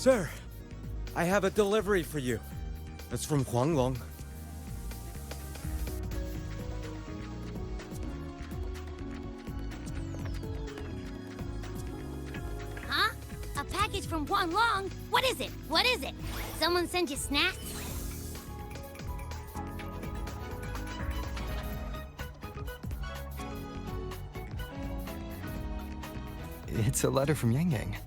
Sir, I have a delivery for you. It's from Huanglong. Huh? A package from Huanglong? What is it? What is it? Someone sent you snacks? It's a letter from Yang Yang.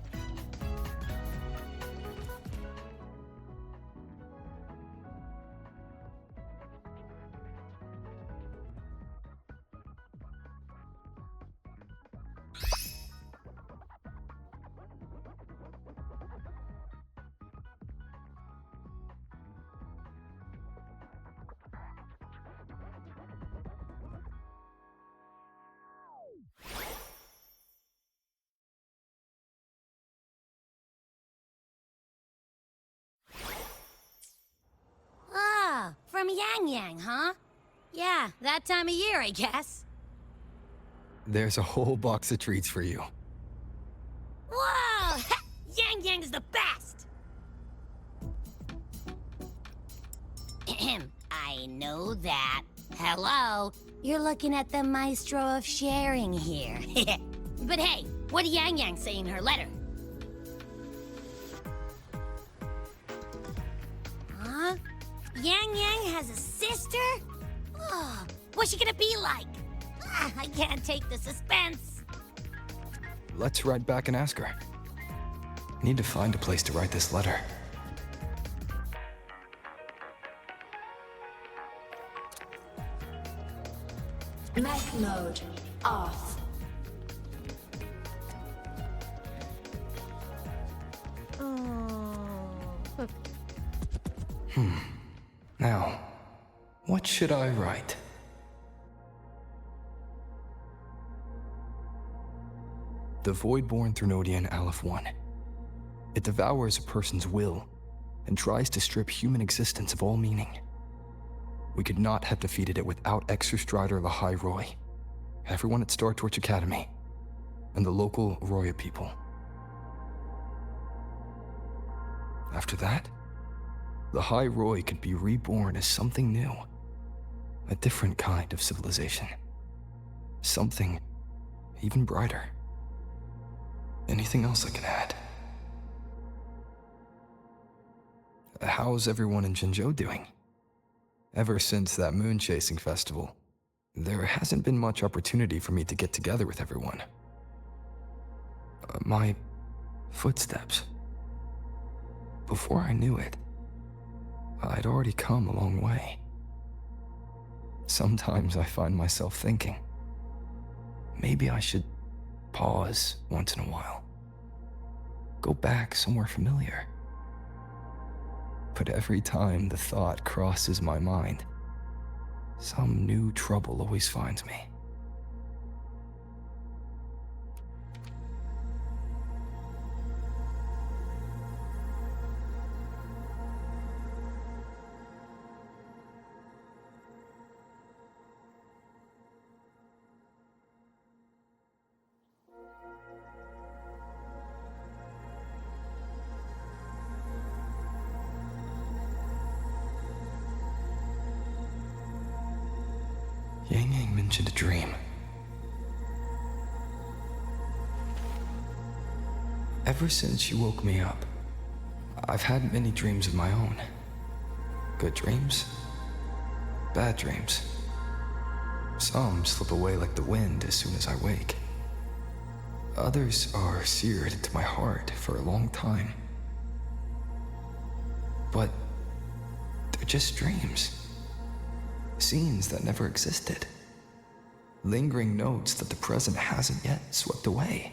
Ah, from Yang Yang, huh? Yeah, that time of year, I guess. There's a whole box of treats for you. Whoa! Yang Yang's the best! Ahem, I know that. Hello, you're looking at the maestro of sharing here. But hey, what did Yang Yang say in her letter? Huh? Yang Yang has a sister? Oh, what's she gonna be like? Ah, I can't take the suspense. Let's write back and ask her. I need to find a place to write this letter. Mech mode off. Now, what should I write? The Void-born Threnodian Aleph 1. It devours a person's will and tries to strip human existence of all meaning. We could not have defeated it without Exostrider Lahai Roy, everyone at Star Torch Academy, and the local Roya people. After that, Lahai Roy could be reborn as something new, a different kind of civilization, something even brighter. Anything else I can add? How's everyone in Jinzhou doing? Ever since that moon chasing festival, there hasn't been much opportunity for me to get together with everyone. My footsteps. Before I knew it, I'd already come a long way. Sometimes I find myself thinking, maybe I should pause once in a while. Go back somewhere familiar. But every time the thought crosses my mind, some new trouble always finds me. Yang Yang mentioned a dream. Ever since she woke me up, I've had many dreams of my own. Good dreams, bad dreams. Some slip away like the wind as soon as I wake. Others are seared into my heart for a long time. But they're just dreams. Scenes that never existed. Lingering notes that the present hasn't yet swept away.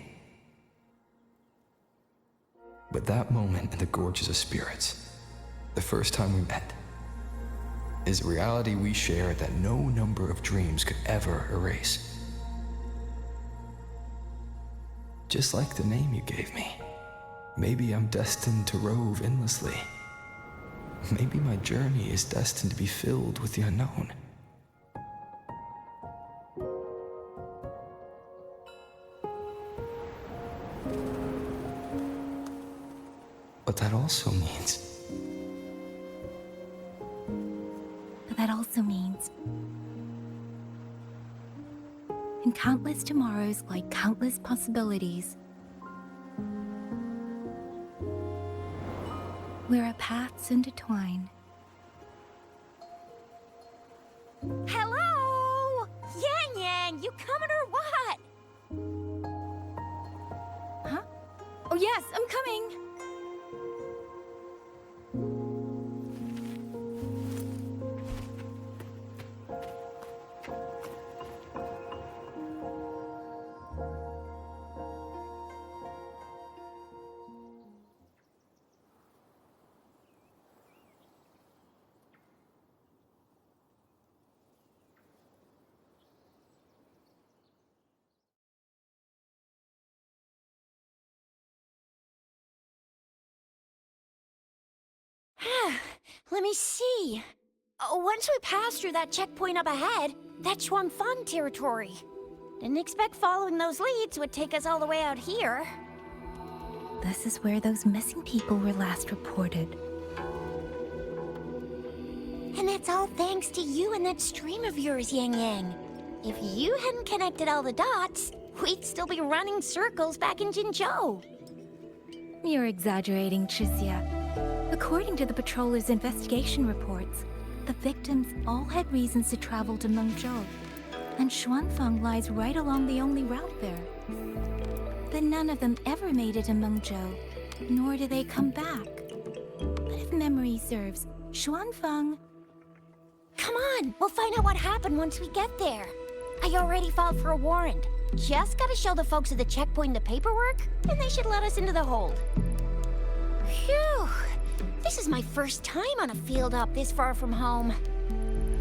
But that moment in the Gorges of Spirits, the first time we met, is a reality we share that no number of dreams could ever erase. Just like the name you gave me, maybe I'm destined to rove endlessly. Maybe my journey is destined to be filled with the unknown. A But that also means... That also means... in countless tomorrows lie countless possibilities. Where our paths intertwine. Hello? Yang Yang, you coming or what? Huh? Oh yes, I'm coming! Let me see. Once we pass through that checkpoint up ahead, that's Xuanfang territory. Didn't expect following those leads would take us all the way out here. This is where those missing people were last reported. And that's all thanks to you and that stream of yours, Yang Yang. If you hadn't connected all the dots, we'd still be running circles back in Jinzhou. You're exaggerating, Tricia. According to the patroller's investigation reports, the victims all had reasons to travel to Mengzhou, and Xuanfang lies right along the only route there. But none of them ever made it to Mengzhou, nor do they come back. But if memory serves, Xuanfang... Come on, we'll find out what happened once we get there. I already filed for a warrant. Just gotta show the folks at the checkpoint the paperwork, and they should let us into the hold. Phew! This is my first time on a field up this far from home.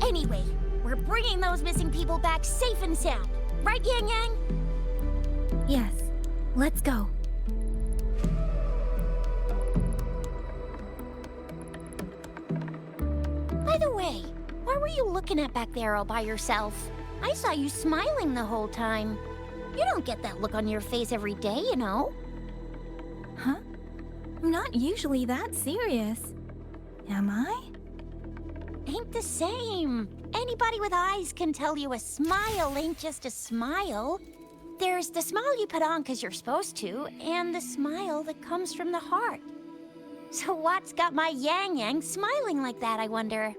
Anyway, we're bringing those missing people back safe and sound. Right, Yang Yang? Yes, let's go. By the way, what were you looking at back there all by yourself? I saw you smiling the whole time. You don't get that look on your face every day, you know. Huh? I'm not usually that serious. Am I? Ain't the same. Anybody with eyes can tell you a smile ain't just a smile. There's the smile you put on 'cause you're supposed to, and the smile that comes from the heart. So what's got my Yang Yang smiling like that, I wonder?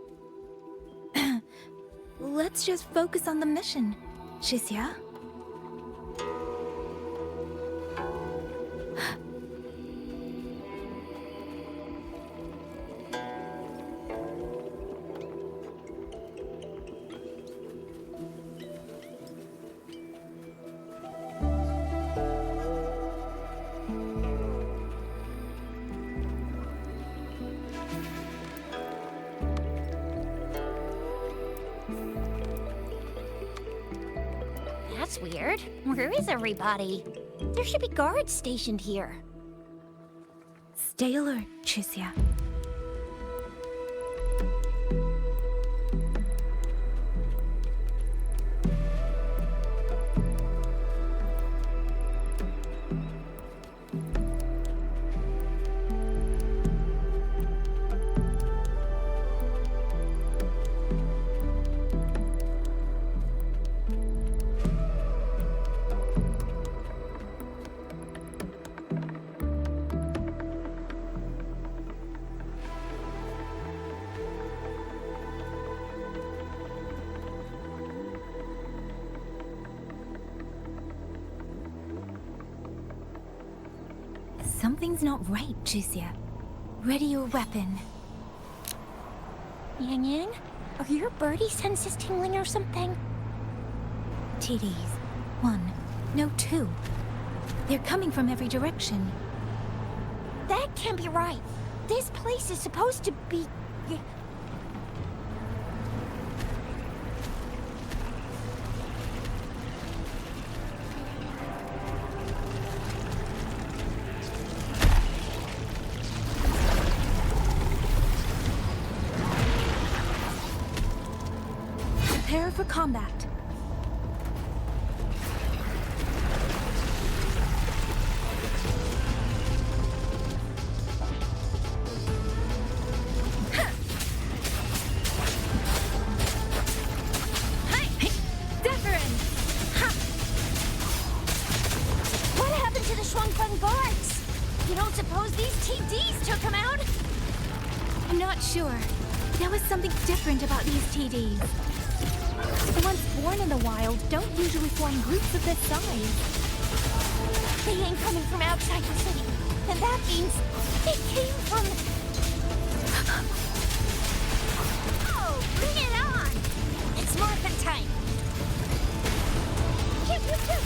Let's just focus on the mission, Shixia. That's weird. Where is everybody? There should be guards stationed here. Stay alert, Shixia. Something's not right, Shixia. Ready your weapon. Yang Yang, are your birdie senses tingling or something? TDs. 1. No, 2. They're coming from every direction. That can't be right. This place is supposed to be... Prepare for combat. don't suppose these TDs took him out? I'm not sure. There was something different about these TDs. The ones born in the wild don't usually form groups of this size. They ain't coming from outside the city. And that means they came from... Oh, bring it on! It's morphin' time! Pew, pew, pew.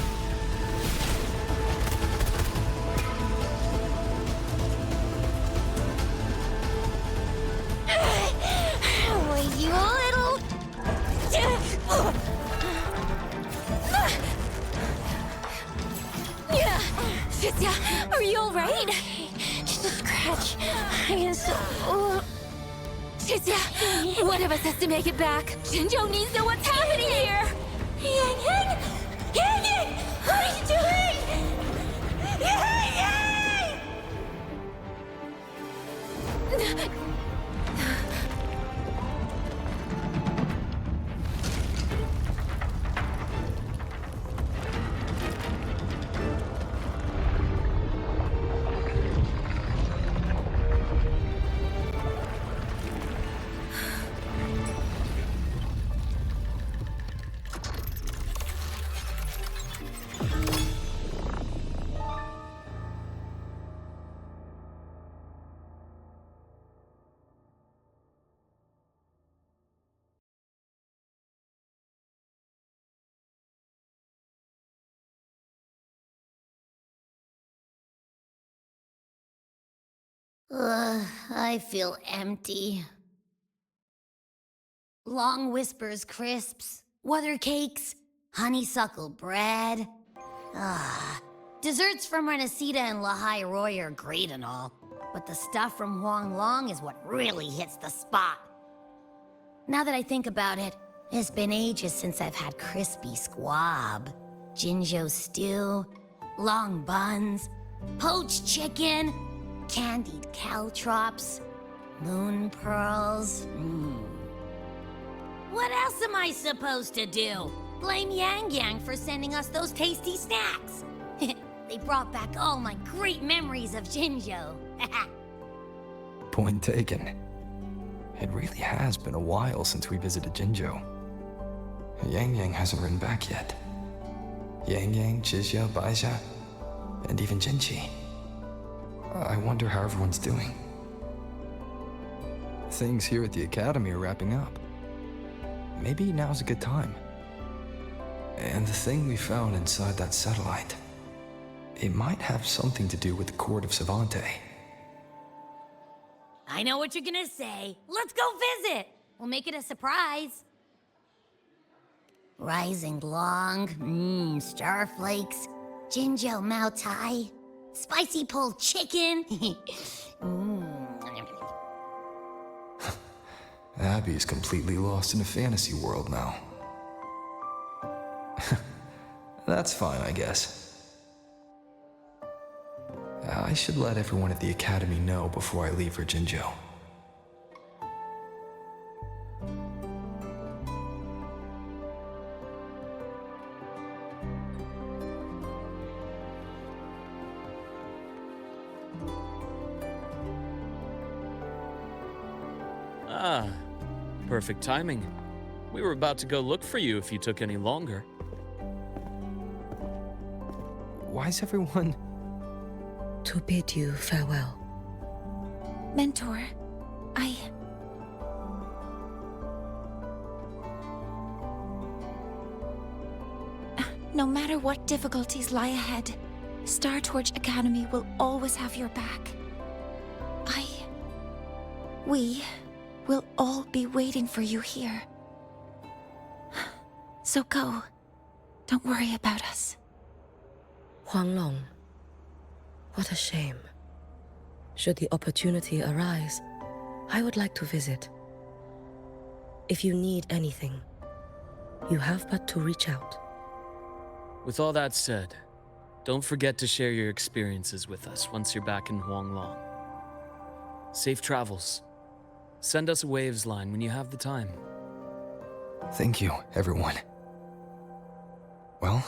Well, you little... Cynthia, are you alright? Just a scratch. I am so... Cynthia, one of us has to make it back. Jinjo needs to know what's happening here. Yang Yang! Yang Yang! What are you doing? Yang Yang! I feel empty. Long whispers crisps, weather cakes, honeysuckle bread. Desserts from Renacita and Lahai Roy are great and all, but the stuff from Huang Long is what really hits the spot. Now that I think about it, it's been ages since I've had crispy squab, Jinjo stew, long buns, poached chicken, candied caltrops, moon pearls. What else am I supposed to do? Blame Yang Yang for sending us those tasty snacks. They brought back all my great memories of Jinjo. Point taken. It really has been a while since we visited Jinjo. Yang Yang hasn't written back yet. Yang Yang, Chixia, Baixia, and even Jinchi. I wonder how everyone's doing. Things here at the Academy are wrapping up. Maybe now's a good time. And the thing we found inside that satellite, it might have something to do with the Court of Savante. I know what you're gonna say. Let's go visit. We'll make it a surprise. Rising Long, starflakes, Jinjo Mao Tai, spicy pulled chicken. Abby's completely lost in a fantasy world now. That's fine, I guess. I should let everyone at the Academy know before I leave for Jinjo. Ah, perfect timing. We were about to go look for you if you took any longer. Why's everyone... To bid you farewell. Mentor, No matter what difficulties lie ahead, Star Torch Academy will always have your back. We will all be waiting for you here. So go. Don't worry about us. Huanglong. What a shame. Should the opportunity arise, I would like to visit. If you need anything, you have but to reach out. With all that said, don't forget to share your experiences with us once you're back in Huanglong. Safe travels. Send us a waves line when you have the time. Thank you, everyone. Well,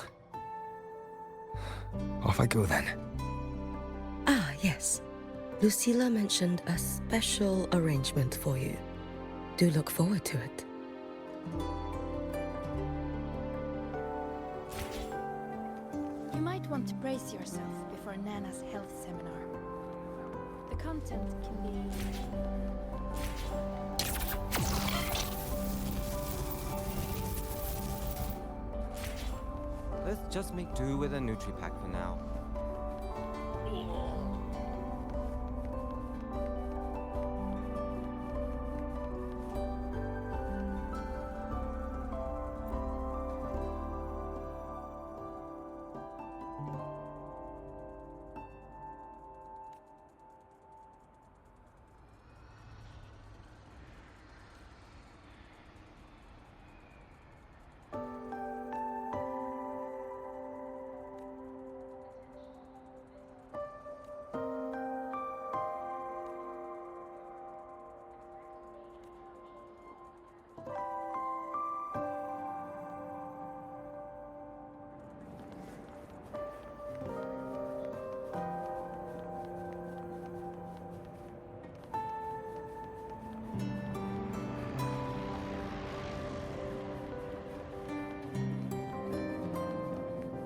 off I go then. Ah, yes. Lucilla mentioned a special arrangement for you. Do look forward to it. You might want to brace yourself before Nana's health seminar. The content can be... Let's just make do with a Nutri-Pack for now.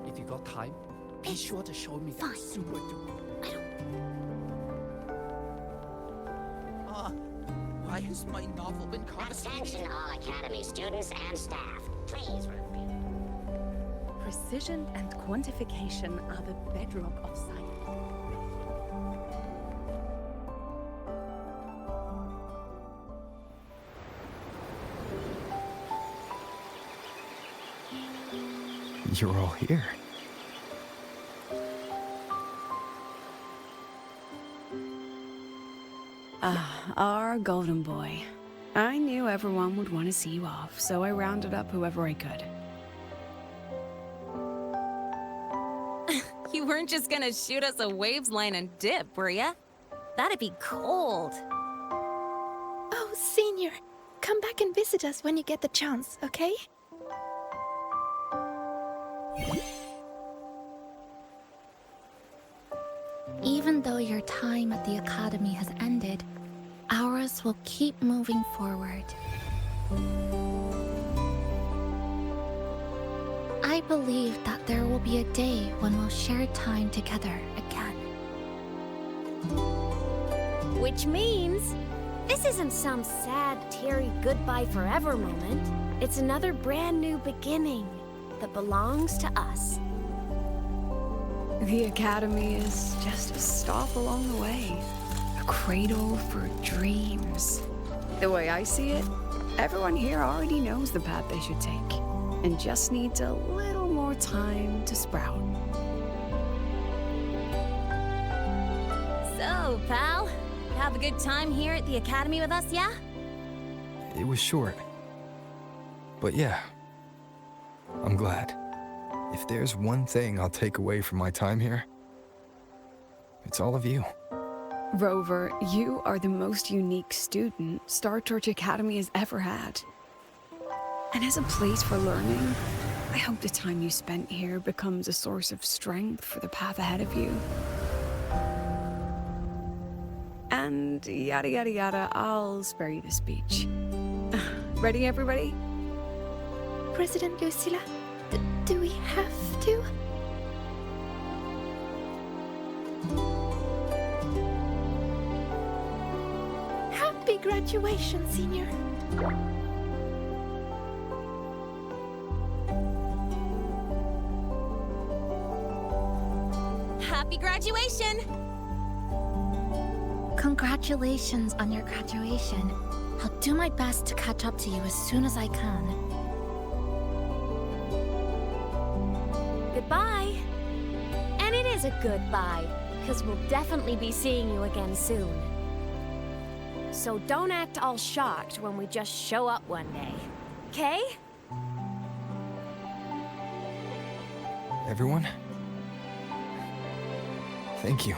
If you got time, be sure to show me that super duper. Why has my novel been confiscated? Attention all Academy students and staff. Please repeat. Precision and quantification are the bedrock of science. You're all here. Our golden boy. I knew everyone would want to see you off, so I rounded up whoever I could. You weren't just gonna shoot us a waves line and dip, were ya? That'd be cold. Oh, Senior, come back and visit us when you get the chance, okay? Even though your time at the Academy has ended, ours will keep moving forward. I believe that there will be a day when we'll share time together again. Which means this isn't some sad, teary goodbye forever moment. It's another brand new beginning that belongs to us. The Academy is just a stop along the way. A cradle for dreams. The way I see it, everyone here already knows the path they should take, and just needs a little more time to sprout. So, pal, have a good time here at the Academy with us, yeah? It was short. But yeah, I'm glad. If there's one thing I'll take away from my time here, it's all of you. Rover, you are the most unique student Star Torch Academy has ever had. And as a place for learning, I hope the time you spent here becomes a source of strength for the path ahead of you. And yada yada yada, I'll spare you the speech. Ready, everybody? President Lucilla, do we have to? Happy graduation, Senior. Happy graduation! Congratulations on your graduation. I'll do my best to catch up to you as soon as I can. Goodbye. And it is a goodbye, because we'll definitely be seeing you again soon. So don't act all shocked when we just show up one day. Okay? Everyone? Thank you.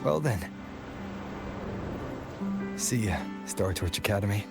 Well then. See ya, Star Torch Academy.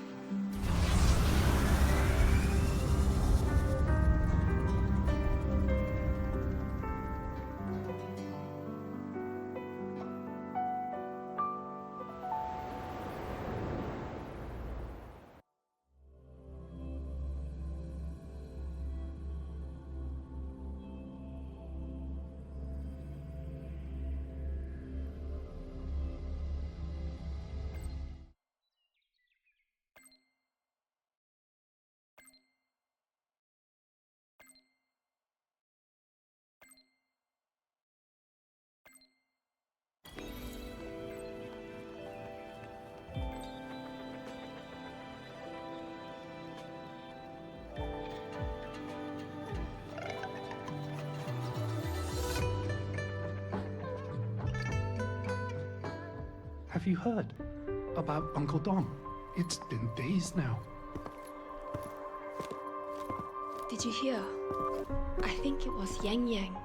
Have you heard about Uncle Dom? It's been days now. Did you hear? I think it was Yang Yang.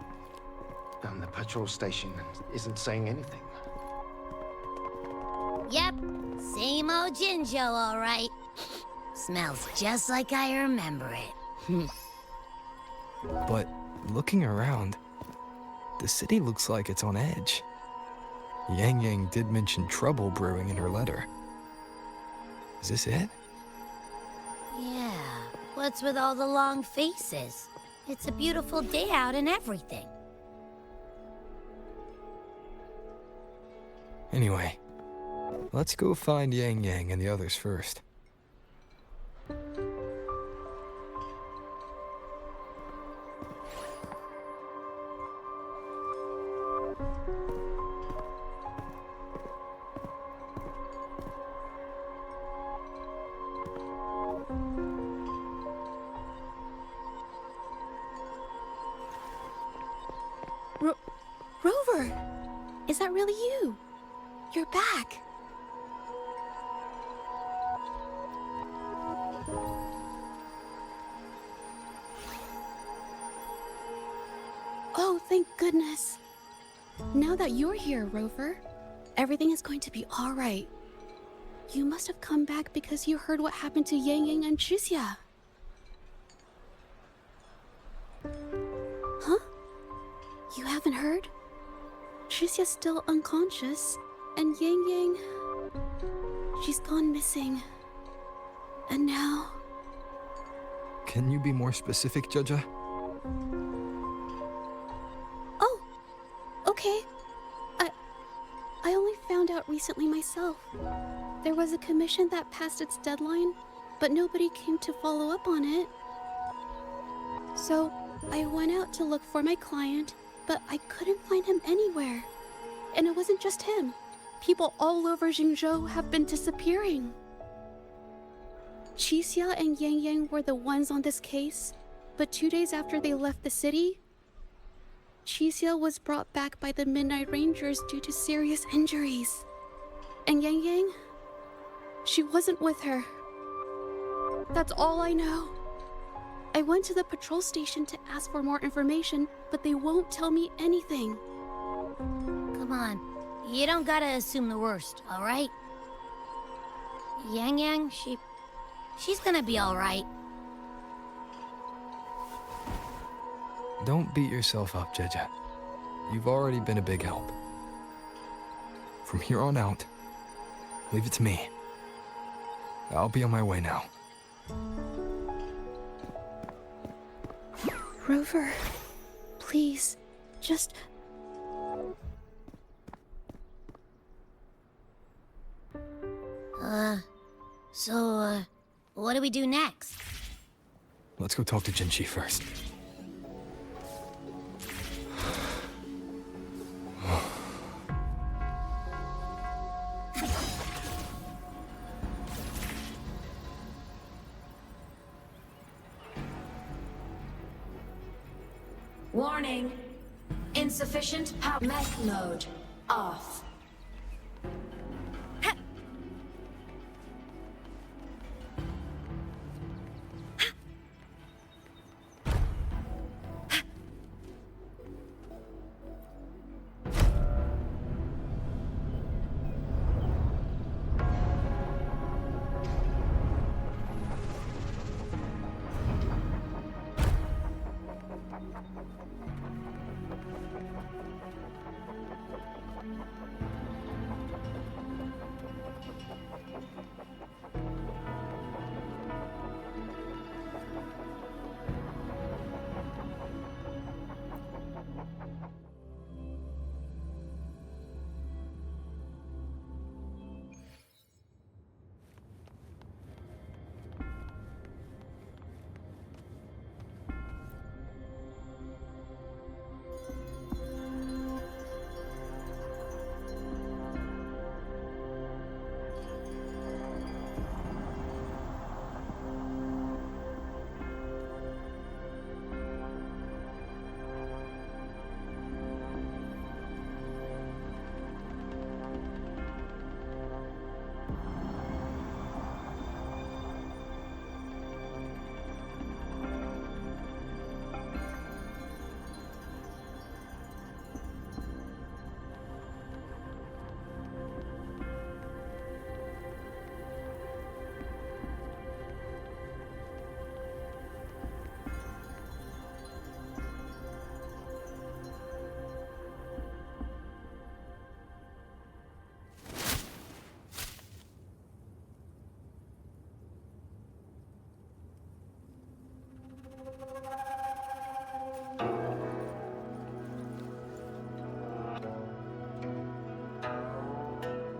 And the patrol station isn't saying anything. Yep, same old Jinjo, all right. Smells just like I remember it. But looking around, the city looks like it's on edge. Yang Yang did mention trouble brewing in her letter. Is this it? Yeah, what's with all the long faces? It's a beautiful day out and everything. Anyway, let's go find Yang Yang and the others first. Rover! Is that really you? You're back! Oh, thank goodness. Now that you're here, Rover, everything is going to be alright. You must have come back because you heard what happened to Yang Yang and Tricia. Huh? You haven't heard? Tricia's still unconscious, and Yang Yang... she's gone missing. And now... Can you be more specific, Jaja? Oh! Okay. I only found out recently myself. There was a commission that passed its deadline, but nobody came to follow up on it. So, I went out to look for my client, but I couldn't find him anywhere. And it wasn't just him. People all over Jingzhou have been disappearing. Qixia and Yang Yang were the ones on this case, but 2 days after they left the city, Qixia was brought back by the Midnight Rangers due to serious injuries. And Yang Yang, she wasn't with her. That's all I know. I went to the patrol station to ask for more information, but they won't tell me anything. Come on, you don't gotta assume the worst, all right? Yang Yang, she's gonna be all right. Don't beat yourself up, Jaja. You've already been a big help. From here on out, leave it to me. I'll be on my way now. Rover, please, just... So, what do we do next? Let's go talk to Jinchi first. Warning. Insufficient power. Mech mode off.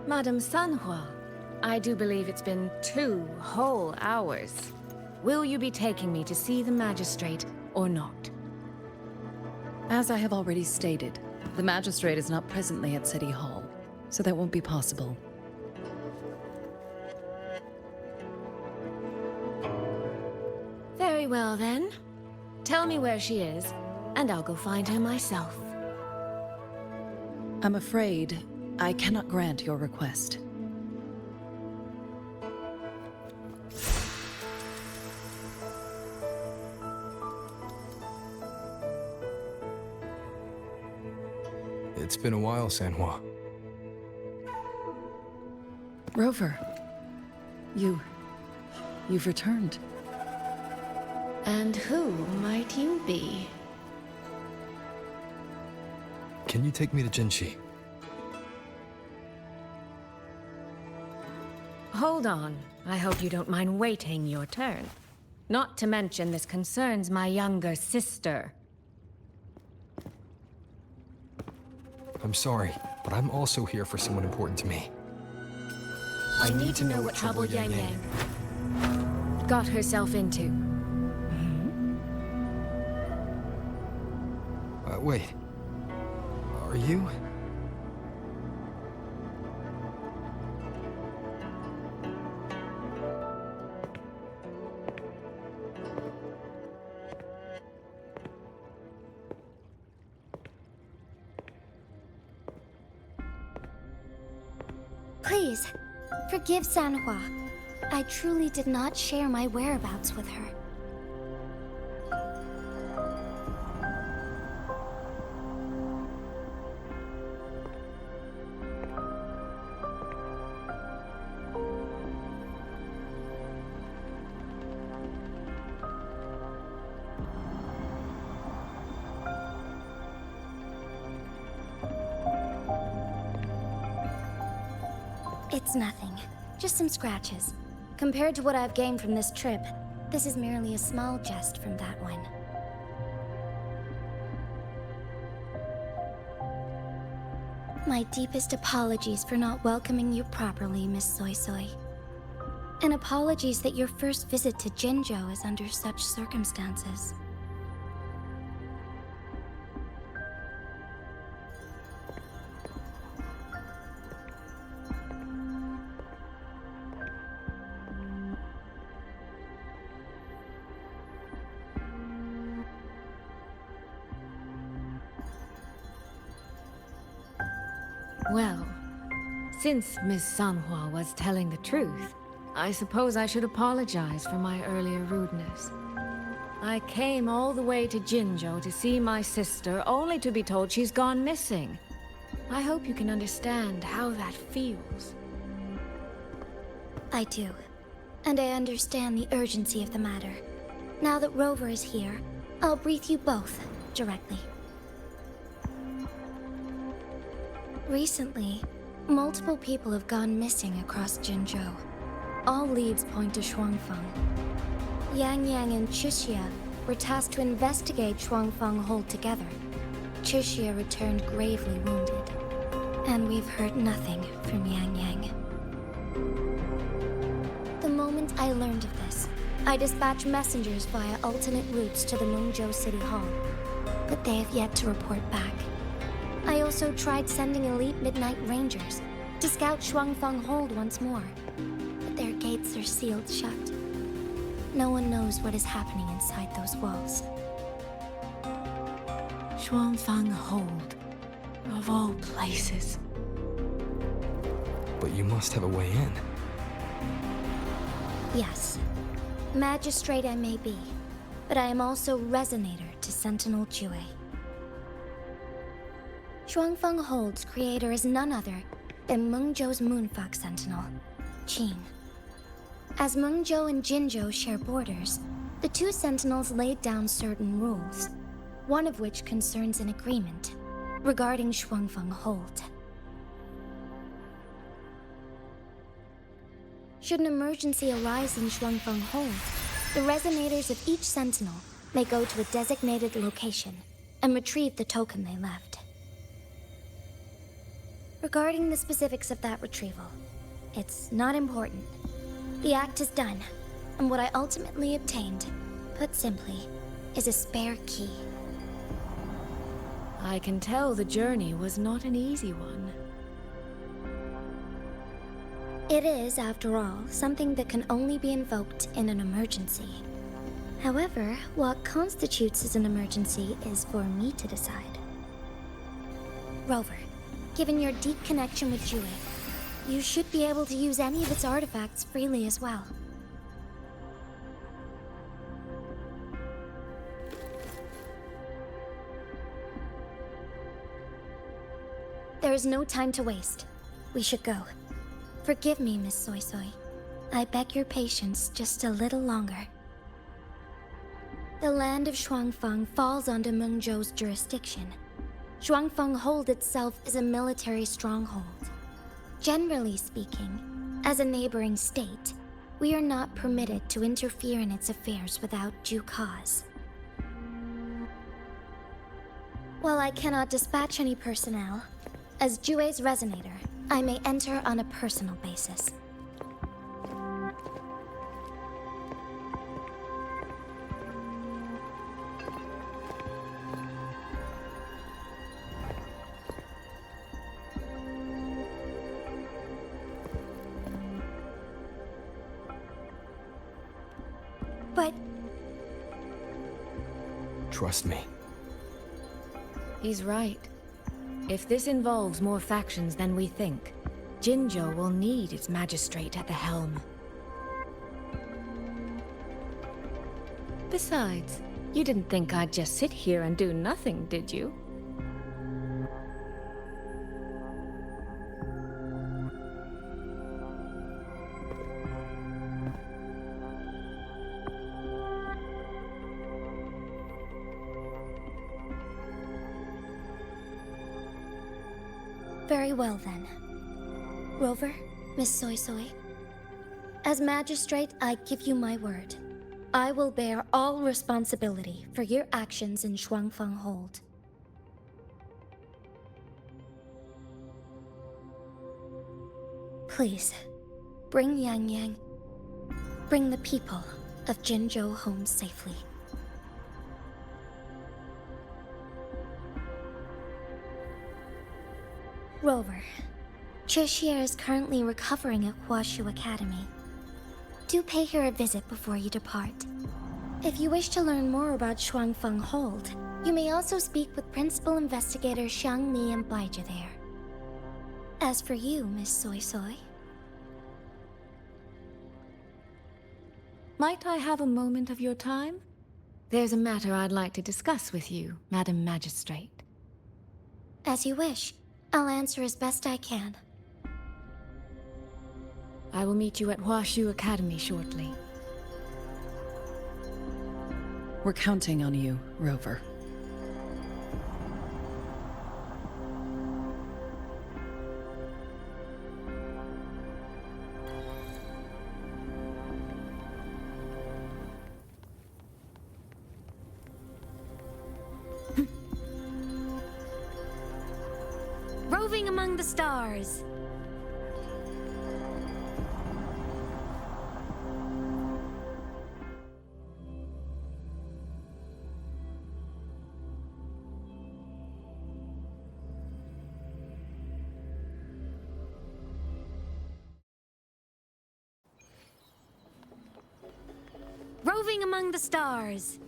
Madame Sanhua, I do believe it's been 2 whole hours. Will you be taking me to see the magistrate or not? As I have already stated, the magistrate is not presently at City Hall, so that won't be possible. Very well then. Tell me where she is, and I'll go find her myself. I'm afraid I cannot grant your request. It's been a while, Sanhua. Rover, you've returned. And who might you be? Can you take me to Jinshi? Hold on. I hope you don't mind waiting your turn. Not to mention this concerns my younger sister. I'm sorry, but I'm also here for someone important to me. I need to know what trouble Yang Yang got herself into. Wait. Are you? Please, forgive Sanhua. I truly did not share my whereabouts with her. It's nothing. Just some scratches. Compared to what I've gained from this trip, this is merely a small jest from that one. My deepest apologies for not welcoming you properly, Miss Soy Soy. And apologies that your first visit to Jinzhou is under such circumstances. Well, since Miss Sanhua was telling the truth, I suppose I should apologize for my earlier rudeness. I came all the way to Jinzhou to see my sister, only to be told she's gone missing. I hope you can understand how that feels. I do. And I understand the urgency of the matter. Now that Rover is here, I'll brief you both directly. Recently, multiple people have gone missing across Jinzhou. All leads point to Shuangfeng. Yang Yang and Chixia were tasked to investigate Shuangfeng Hold together. Chixia returned gravely wounded. And we've heard nothing from Yang Yang. The moment I learned of this, I dispatched messengers via alternate routes to the Mengzhou City Hall. But they have yet to report back. I also tried sending elite Midnight Rangers to scout Shuangfeng Hold once more, but their gates are sealed shut. No one knows what is happening inside those walls. Shuangfeng Hold, of all places. But you must have a way in. Yes. Magistrate I may be, but I am also Resonator to Sentinel Jue. Shuangfeng Hold's creator is none other than Mengzhou's Moonfox Sentinel, Qin. As Mengzhou and Jinzhou share borders, the two Sentinels laid down certain rules, one of which concerns an agreement regarding Shuangfeng Hold. Should an emergency arise in Shuangfeng Hold, the resonators of each Sentinel may go to a designated location and retrieve the token they left. Regarding the specifics of that retrieval, it's not important. The act is done, and what I ultimately obtained, put simply, is a spare key. I can tell the journey was not an easy one. It is, after all, something that can only be invoked in an emergency. However, what constitutes as an emergency is for me to decide. Rover, given your deep connection with Jue, you should be able to use any of its artifacts freely as well. There is no time to waste. We should go. Forgive me, Miss Soy Soy. I beg your patience just a little longer. The land of Shuangfeng falls under Mengzhou's jurisdiction. Shuangfeng Hold itself is a military stronghold. Generally speaking, as a neighboring state, we are not permitted to interfere in its affairs without due cause. While I cannot dispatch any personnel, as Jue's resonator, I may enter on a personal basis. But... Trust me. He's right. If this involves more factions than we think, Jinzhou will need its magistrate at the helm. Besides, you didn't think I'd just sit here and do nothing, did you? Very well, then. Rover, Miss Soy Soy. As magistrate, I give you my word. I will bear all responsibility for your actions in Shuangfeng Hold. Please, bring Yang Yang. Bring the people of Jinzhou home safely. Rover, Trishia is currently recovering at Huashu Academy. Do pay her a visit before you depart. If you wish to learn more about Shuangfeng Hold, you may also speak with Principal Investigator Xiang Mi and Baizhi there. As for you, Miss Soy Soy... Might I have a moment of your time? There's a matter I'd like to discuss with you, Madam Magistrate. As you wish. I'll answer as best I can. I will meet you at Huashu Academy shortly. We're counting on you, Rover. Roving among the stars. Roving among the stars.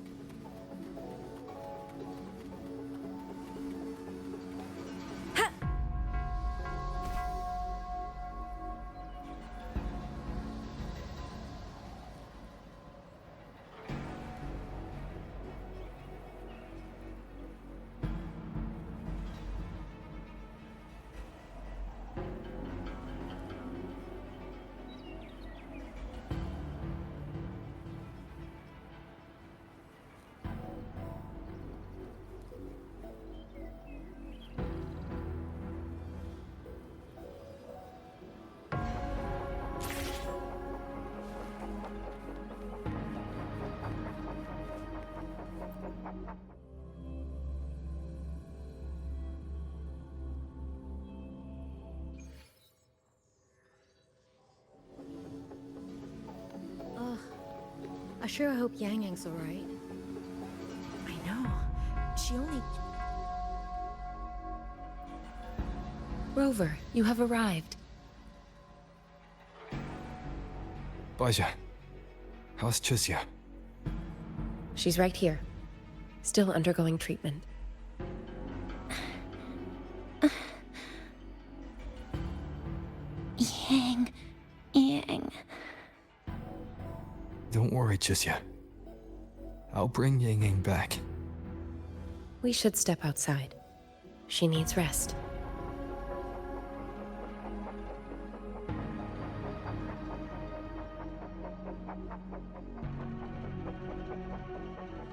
I sure hope Yang Yang's alright. I know. She only... Rover, you have arrived. Baja, how's Chusya? She's right here. Still undergoing treatment. Yang. Don't worry, Chusya. I'll bring Yang Yang back. We should step outside. She needs rest.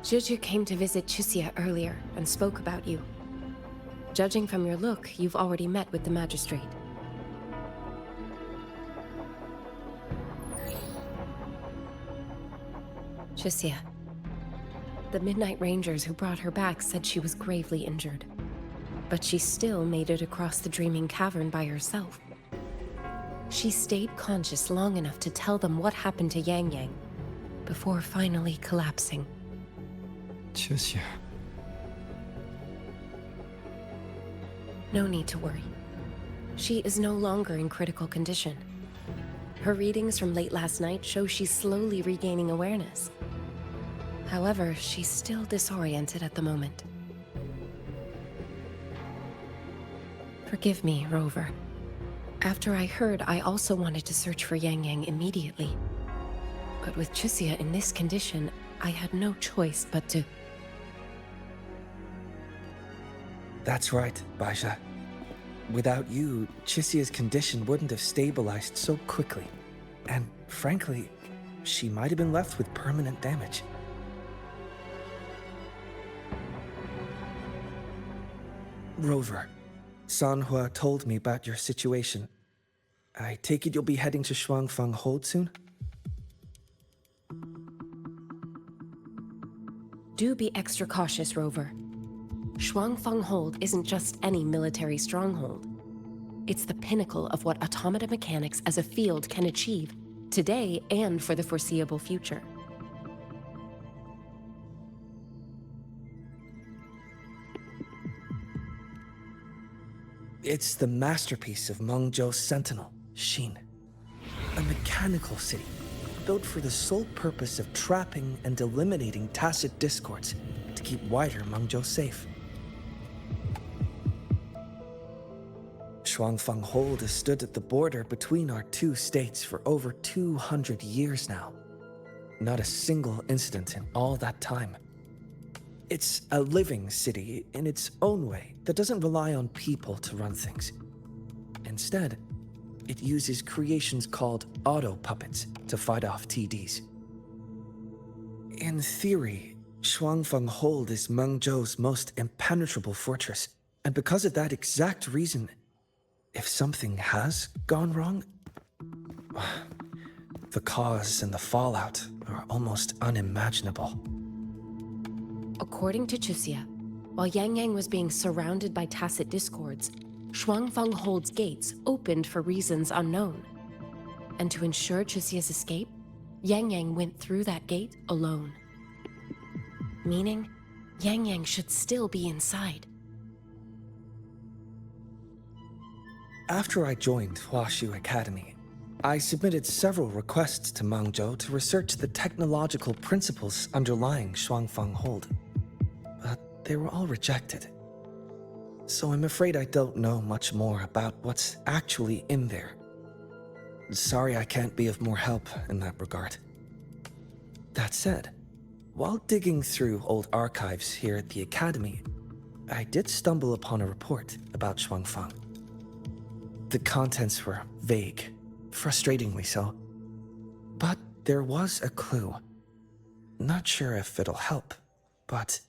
Juju came to visit Chusya earlier and spoke about you. Judging from your look, you've already met with the magistrate. Chusya. The Midnight Rangers who brought her back said she was gravely injured. But she still made it across the Dreaming Cavern by herself. She stayed conscious long enough to tell them what happened to Yang Yang, before finally collapsing. Chusya. No need to worry. She is no longer in critical condition. Her readings from late last night show she's slowly regaining awareness. However, she's still disoriented at the moment. Forgive me, Rover. After I heard, I also wanted to search for Yang Yang immediately. But with Chusya in this condition, I had no choice but to... That's right, Baja. Without you, Chisia's condition wouldn't have stabilized so quickly. And frankly, she might have been left with permanent damage. Rover, Sanhua told me about your situation. I take it you'll be heading to Shuangfang Hold soon? Do be extra cautious, Rover. Shuangfang Hold isn't just any military stronghold. It's the pinnacle of what automata mechanics as a field can achieve, today and for the foreseeable future. It's the masterpiece of Mengzhou's sentinel, Xin. A mechanical city, built for the sole purpose of trapping and eliminating tacit discords to keep wider Mengzhou safe. Shuangfang Hold has stood at the border between our two states for over 200 years now. Not a single incident in all that time. It's a living city in its own way that doesn't rely on people to run things. Instead, it uses creations called auto-puppets to fight off TDs. In theory, Shuangfang Hold is Mengzhou's most impenetrable fortress, and because of that exact reason, if something has gone wrong, the cause and the fallout are almost unimaginable. According to Chusya, while Yang Yang was being surrounded by tacit discords, Shuangfang Hold's gates opened for reasons unknown. And to ensure Chusya's escape, Yang Yang went through that gate alone. Meaning, Yang Yang should still be inside. After I joined Huashu Academy, I submitted several requests to Mengzhou to research the technological principles underlying Shuangfang Hold. But they were all rejected. So I'm afraid I don't know much more about what's actually in there. Sorry I can't be of more help in that regard. That said, while digging through old archives here at the Academy, I did stumble upon a report about Shuangfang. The contents were vague, frustratingly so. But there was a clue. Not sure if it'll help, but...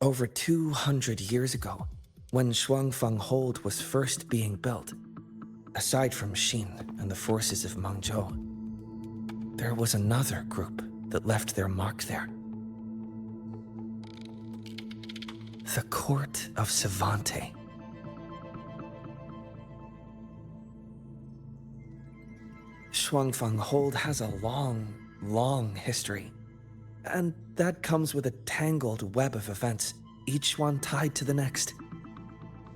Over 200 years ago, when Shuangfang Hold was first being built, aside from Xin and the forces of Mengzhou, there was another group that left their mark there. The Court of Savante. Shuangfang Hold has a long long history. And that comes with a tangled web of events, each one tied to the next.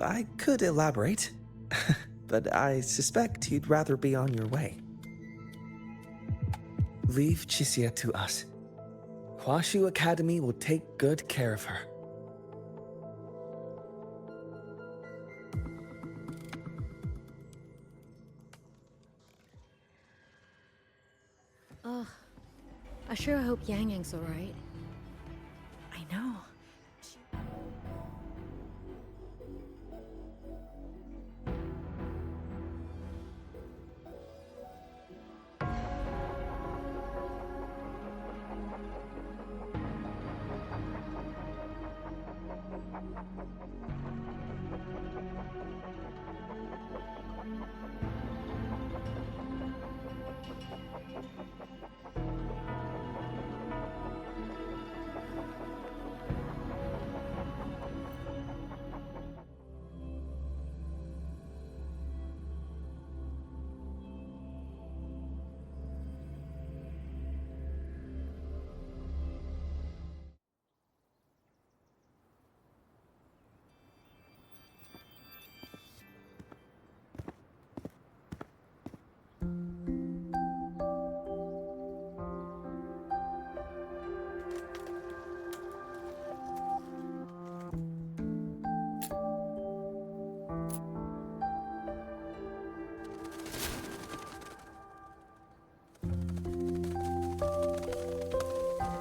I could elaborate, but I suspect you'd rather be on your way. Leave Chixia to us. Huashu Academy will take good care of her. Ugh. I sure hope Yang Yang's alright. I know.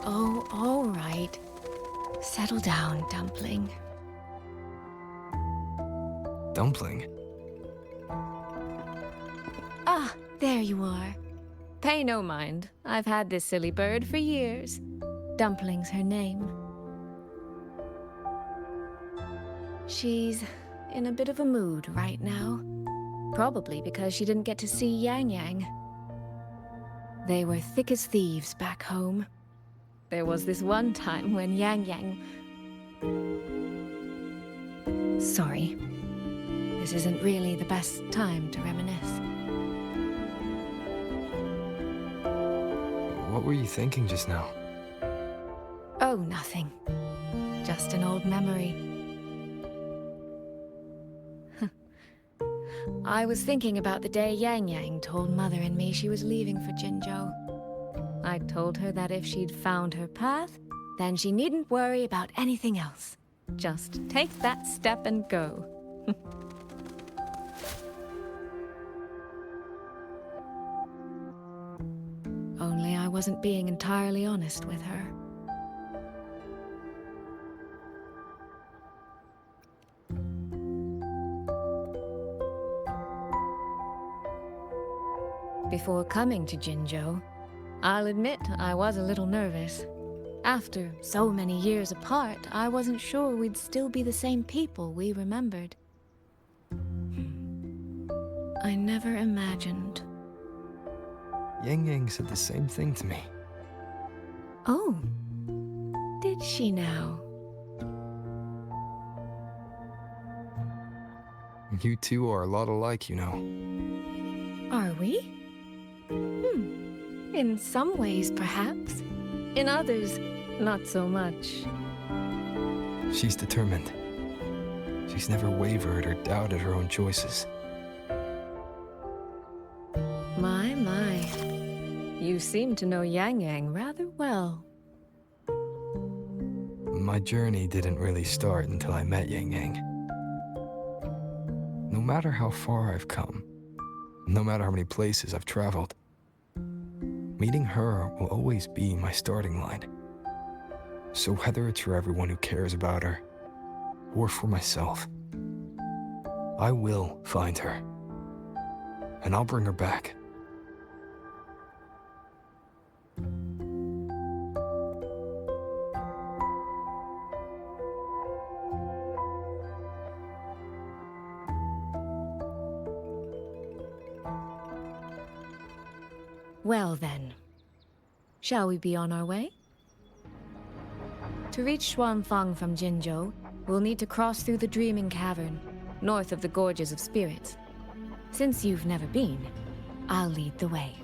Oh, all right. Settle down, Dumpling. Dumpling? Ah, there you are. Pay no mind. I've had this silly bird for years. Dumpling's her name. She's in a bit of a mood right now. Probably because she didn't get to see Yang Yang. They were thick as thieves back home. There was this one time when Yang Yang... Sorry. This isn't really the best time to reminisce. What were you thinking just now? Oh, nothing. Just an old memory. I was thinking about the day Yang Yang told Mother and me she was leaving for Jinzhou. I told her that if she'd found her path, then she needn't worry about anything else. Just take that step and go. Only I wasn't being entirely honest with her. Before coming to Jinzhou, I'll admit I was a little nervous. After so many years apart, I wasn't sure we'd still be the same people we remembered. I never imagined. Yang Yang said the same thing to me. Oh, did she now? You two are a lot alike, you know. Are we? In some ways, perhaps. In others, not so much. She's determined. She's never wavered or doubted her own choices. My. You seem to know Yang Yang rather well. My journey didn't really start until I met Yang Yang. No matter how far I've come, no matter how many places I've traveled, meeting her will always be my starting line. So whether it's for everyone who cares about her, or for myself, I will find her. And I'll bring her back. Well then, shall we be on our way? To reach Xuanfang from Jinzhou, we'll need to cross through the Dreaming Cavern, north of the Gorges of Spirits. Since you've never been, I'll lead the way.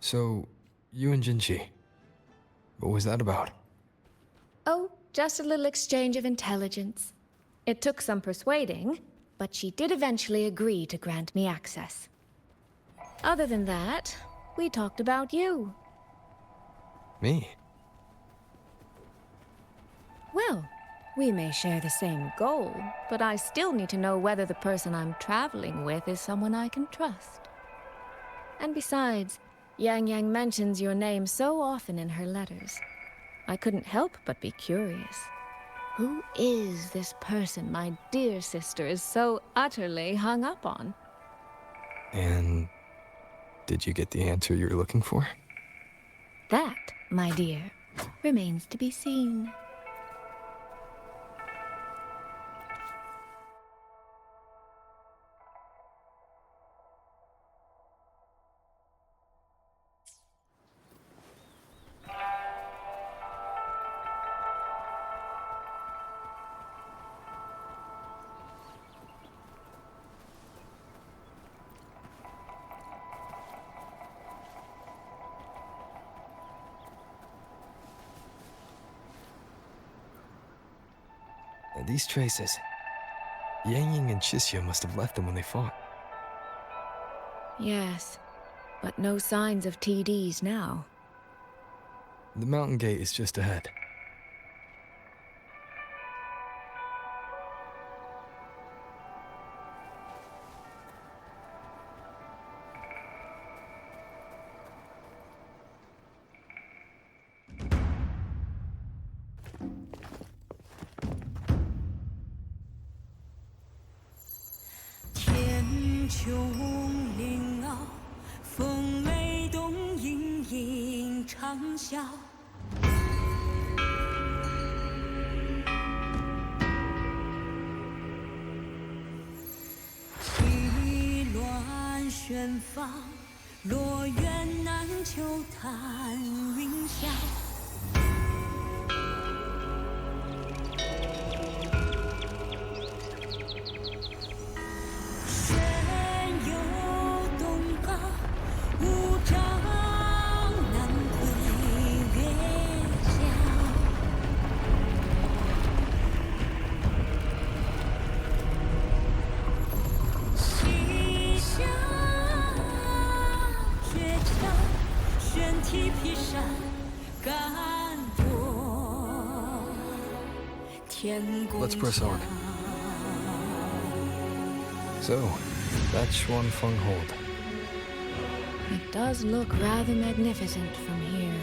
So, you and Jinchi, what was that about? Oh, just a little exchange of intelligence. It took some persuading, but she did eventually agree to grant me access. Other than that, we talked about you. Me? Well, we may share the same goal, but I still need to know whether the person I'm traveling with is someone I can trust. And besides, Yang Yang mentions your name so often in her letters. I couldn't help but be curious. Who is this person my dear sister is so utterly hung up on? And did you get the answer you were looking for? That, my dear, remains to be seen. These traces. Yang Ying and Chixia must have left them when they fought. Yes, but no signs of TDs now. The mountain gate is just ahead. Let's press on. So, that's Xuanfeng Hold. It does look rather magnificent from here.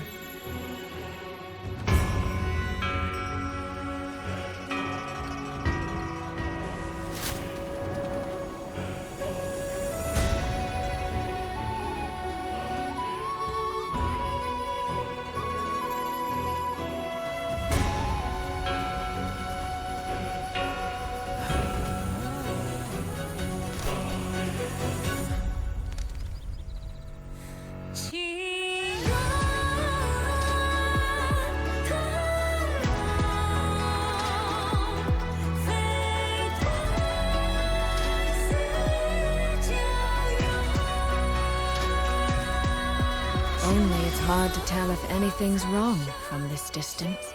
Only it's hard to tell if anything's wrong from this distance.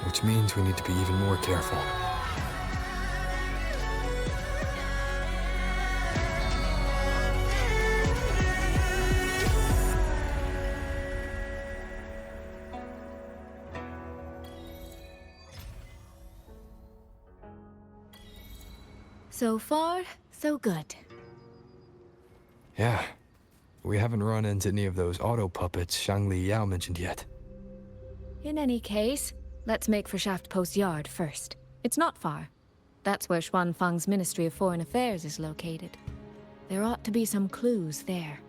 Which means we need to be even more careful. So far, so good. Yeah. We haven't run into any of those auto puppets Shangli Yao mentioned yet. In any case, let's make for Shaft Post Yard first. It's not far. That's where Xuanfeng's Ministry of Foreign Affairs is located. There ought to be some clues there.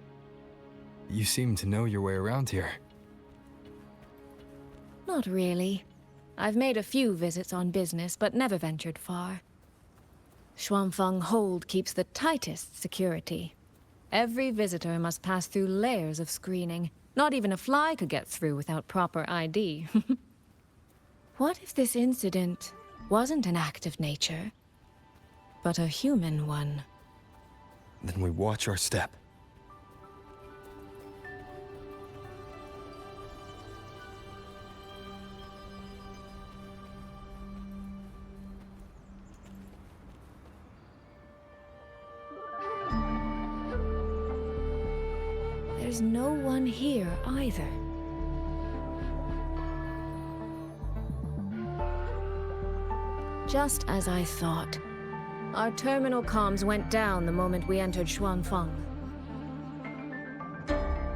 You seem to know your way around here. Not really. I've made a few visits on business, but never ventured far. Xuanfeng Hold keeps the tightest security. Every visitor must pass through layers of screening. Not even a fly could get through without proper ID. What if this incident wasn't an act of nature, but a human one? Then we watch our step. there's no one here either. Just as I thought. Our terminal comms went down the moment we entered Xuanfeng.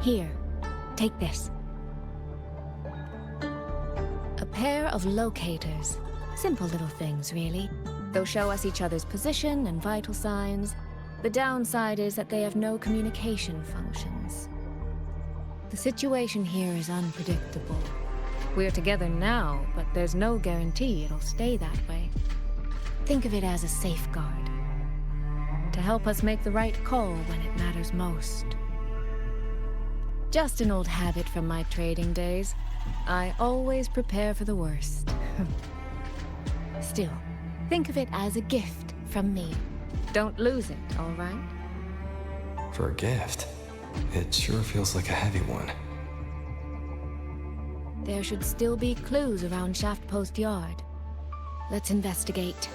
Here, take this. A pair of locators. Simple little things, really. They'll show us each other's position and vital signs. The downside is that they have no communication functions. The situation here is unpredictable. We're together now, but there's no guarantee it'll stay that way. Think of it as a safeguard, to help us make the right call when it matters most. Just an old habit from my trading days. I always prepare for the worst. Still, think of it as a gift from me. Don't lose it, all right? For a gift, it sure feels like a heavy one. There should still be clues around Shaft Post Yard. Let's investigate.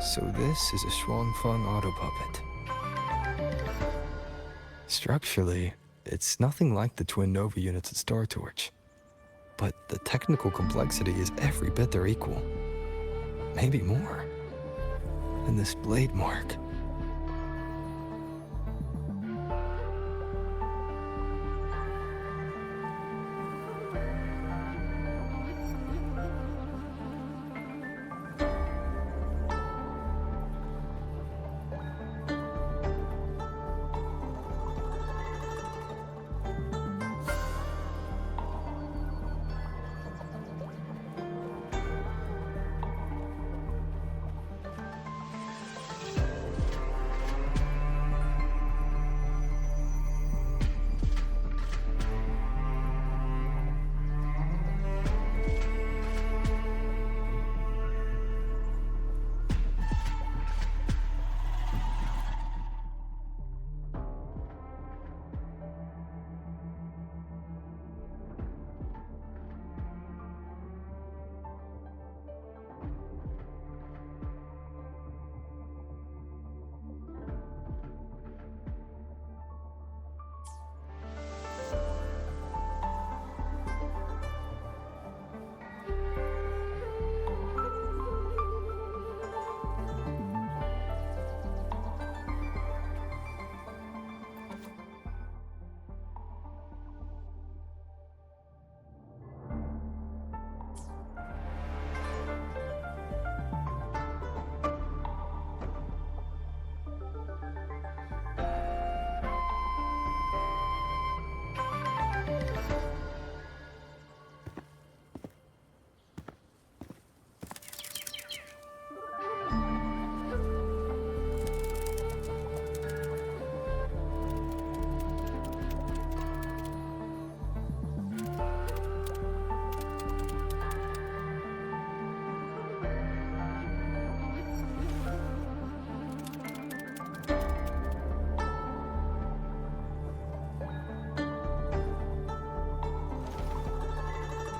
So this is a Xuanfeng auto puppet. Structurally, it's nothing like the twin Nova units at Star Torch. But the technical complexity is every bit their equal. Maybe more. And this blade mark.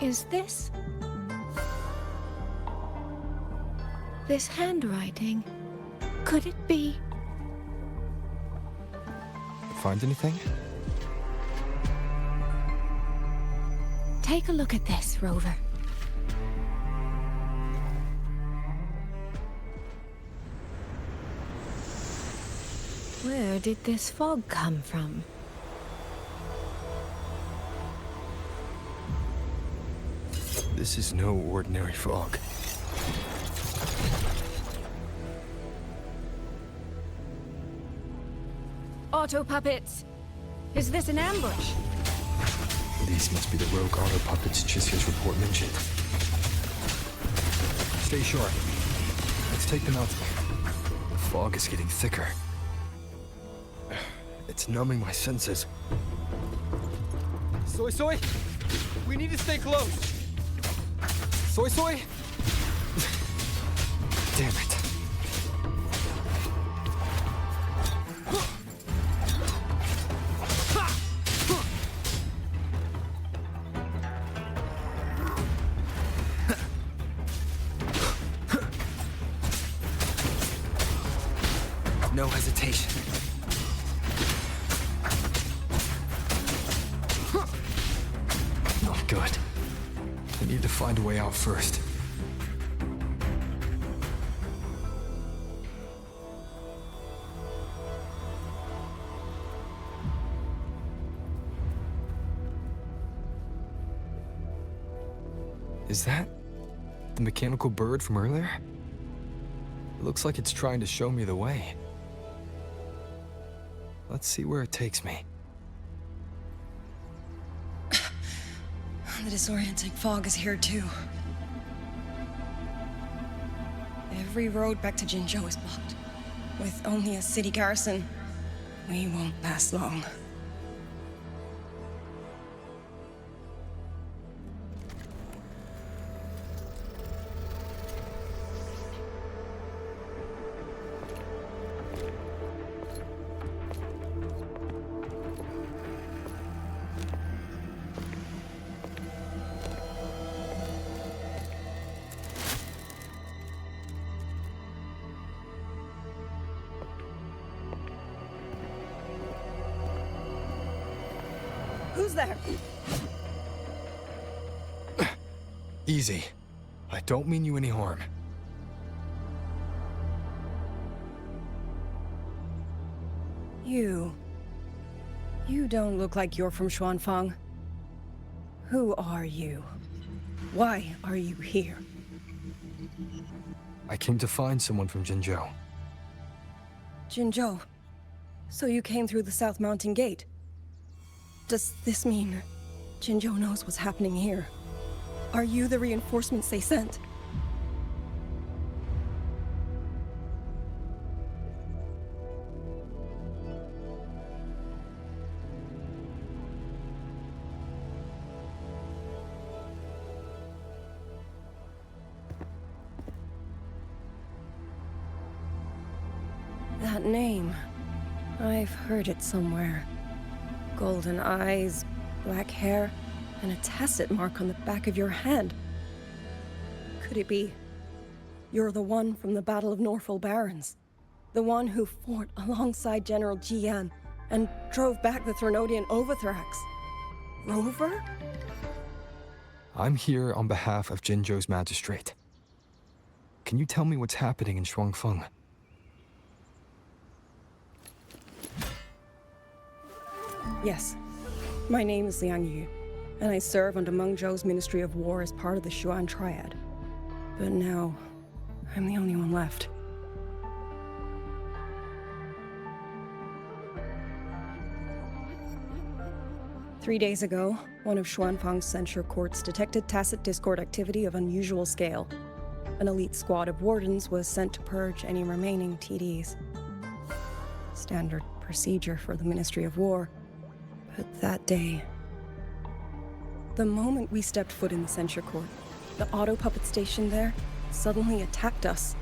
Is this handwriting? Could it be? Find anything? Take a look at this, Rover. Where did this fog come from? This is no ordinary fog. Auto puppets! Is this an ambush? These must be the rogue auto puppets Chisia's report mentioned. Stay sharp. Let's take them out. The fog is getting thicker. It's numbing my senses. Soy! We need to stay close. Soy soy? Damn it. No hesitation. Not good. I need to find a way out first. Is that the mechanical bird from earlier? It looks like it's trying to show me the way. Let's see where it takes me. The disorienting fog is here too. Every road back to Jinzhou is blocked. With only a city garrison, we won't last long. Who's there? Easy. I don't mean you any harm. You don't look like you're from Xuanfang. Who are you? Why are you here? I came to find someone from Jinzhou. Jinzhou. So you came through the South Mountain Gate. Does this mean Jinzhou knows what's happening here? Are you the reinforcements they sent? That name, I've heard it somewhere. Golden eyes, black hair, and a tacit mark on the back of your hand. Could it be you're the one from the Battle of Norfolk Barrens? The one who fought alongside General Jian and drove back the Threnodian Overthrax? Rover? I'm here on behalf of Jinzhou's magistrate. Can you tell me what's happening in Shuangfeng? Yes. My name is Liang Yu, and I serve under Meng Zhou's Ministry of War as part of the Xuan Triad. But now, I'm the only one left. Three days ago, one of Xuanfang's censure courts detected tacit discord activity of unusual scale. An elite squad of wardens was sent to purge any remaining TDs. Standard procedure for the Ministry of War. But that day, the moment we stepped foot in the censure court, the auto puppet station there suddenly attacked us.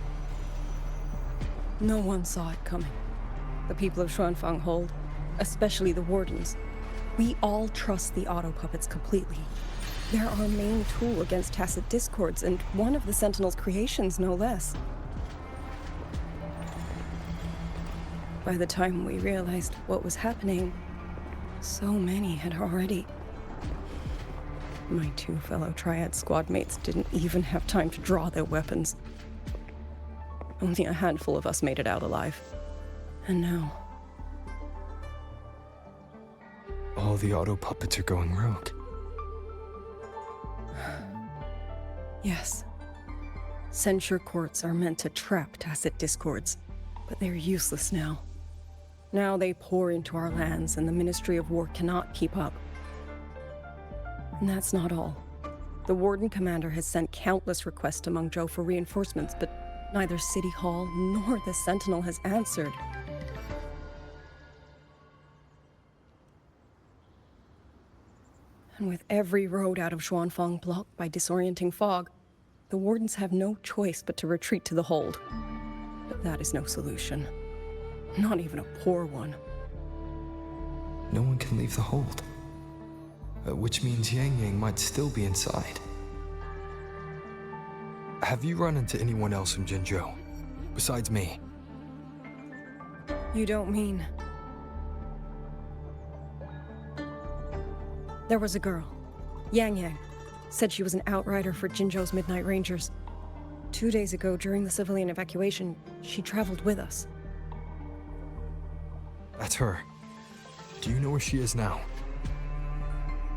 No one saw it coming. The people of Xuanfang hold, especially the wardens. We all trust the auto puppets completely. They're our main tool against tacit discords, and one of the Sentinel's creations, no less. By the time we realized what was happening, so many had already. My two fellow Triad squad mates didn't even have time to draw their weapons. Only a handful of us made it out alive. And now, all the auto puppets are going rogue. Yes. Censure courts are meant to trap tacit discords, but they're useless now. Now they pour into our lands, and the Ministry of War cannot keep up. And that's not all. The Warden Commander has sent countless requests to Meng Zhou for reinforcements, but neither City Hall nor the Sentinel has answered. And with every road out of Xuanfang blocked by disorienting fog, the wardens have no choice but to retreat to the hold. But that is no solution. Not even a poor one. No one can leave the hold. Which means Yang Yang might still be inside. Have you run into anyone else in Jinzhou? Besides me? You don't mean... There was a girl, Yang Yang. Said she was an outrider for Jinzhou's Midnight Rangers. 2 days ago, during the civilian evacuation, she traveled with us. That's her. Do you know where she is now?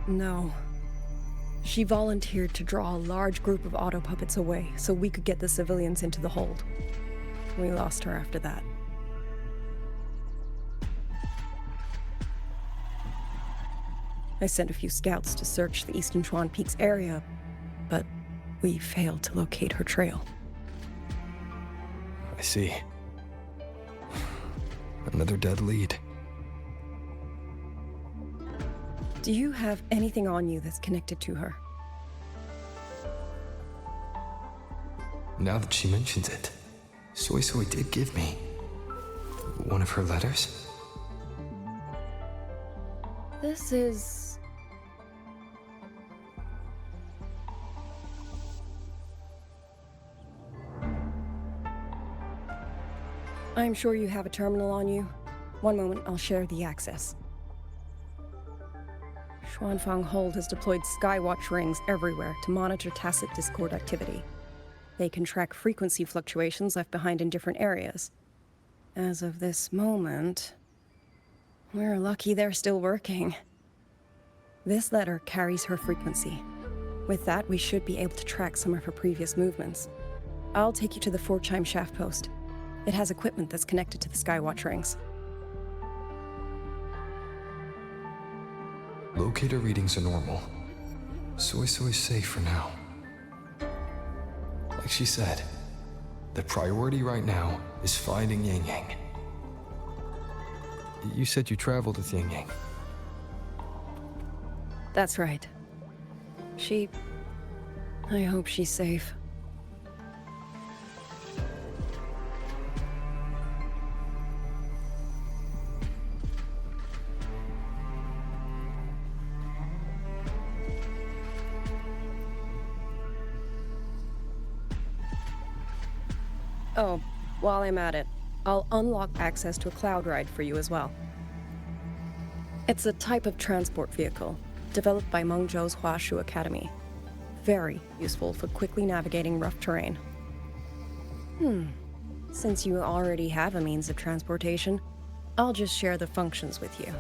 No. She volunteered to draw a large group of auto puppets away so we could get the civilians into the hold. We lost her after that. I sent a few scouts to search the Eastern Chuan Peaks area, but we failed to locate her trail. I see. Another dead lead. Do you have anything on you that's connected to her? Now that she mentions it, Soy Soy did give me one of her letters. This is... I'm sure you have a terminal on you. One moment, I'll share the access. Xuanfang Hold has deployed Skywatch rings everywhere to monitor tacit Discord activity. They can track frequency fluctuations left behind in different areas. As of this moment, we're lucky they're still working. This letter carries her frequency. With that, we should be able to track some of her previous movements. I'll take you to the 4-chime shaft post. It has equipment that's connected to the Skywatch rings. Locator readings are normal. Soy Soy's safe for now. Like she said, the priority right now is finding Yang Yang. You said you traveled with Yang Yang. That's right. I hope she's safe. Oh, while I'm at it, I'll unlock access to a cloud ride for you as well. It's a type of transport vehicle, developed by Mengzhou's Huashu Academy. Very useful for quickly navigating rough terrain. Since you already have a means of transportation, I'll just share the functions with you.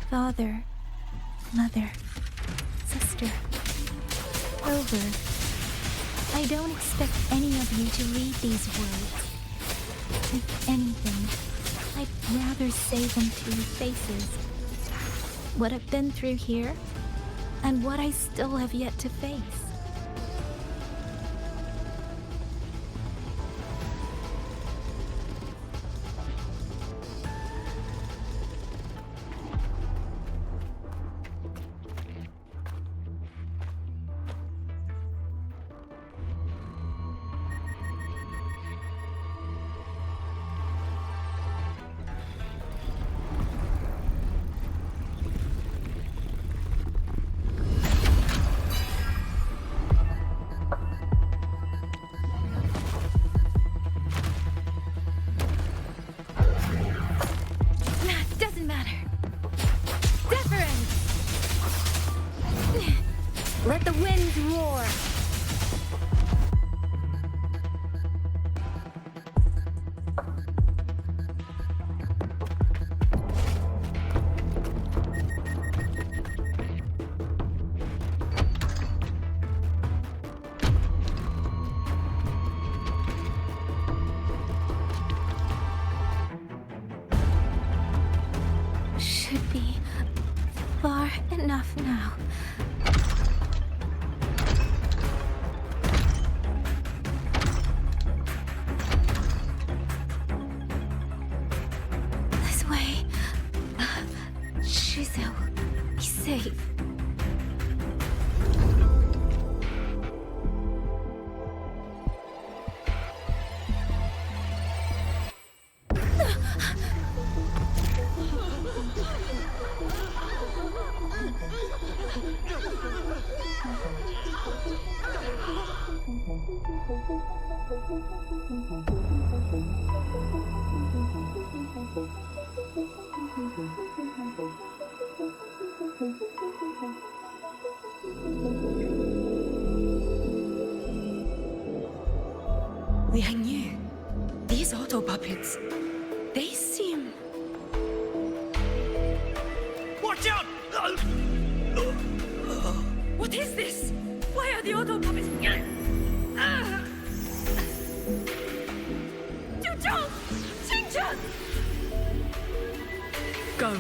Father, mother, sister, Rover. I don't expect any of you to read these words. If anything, I'd rather say them to your faces. what I've been through here, and what I still have yet to face. Doesn't matter. Deference! Let the winds roar! Should be far enough now. This way. Shizu will be safe. Liang Yu, these auto puppets, they seem... Watch out! What is this? Why are the auto puppets... Go.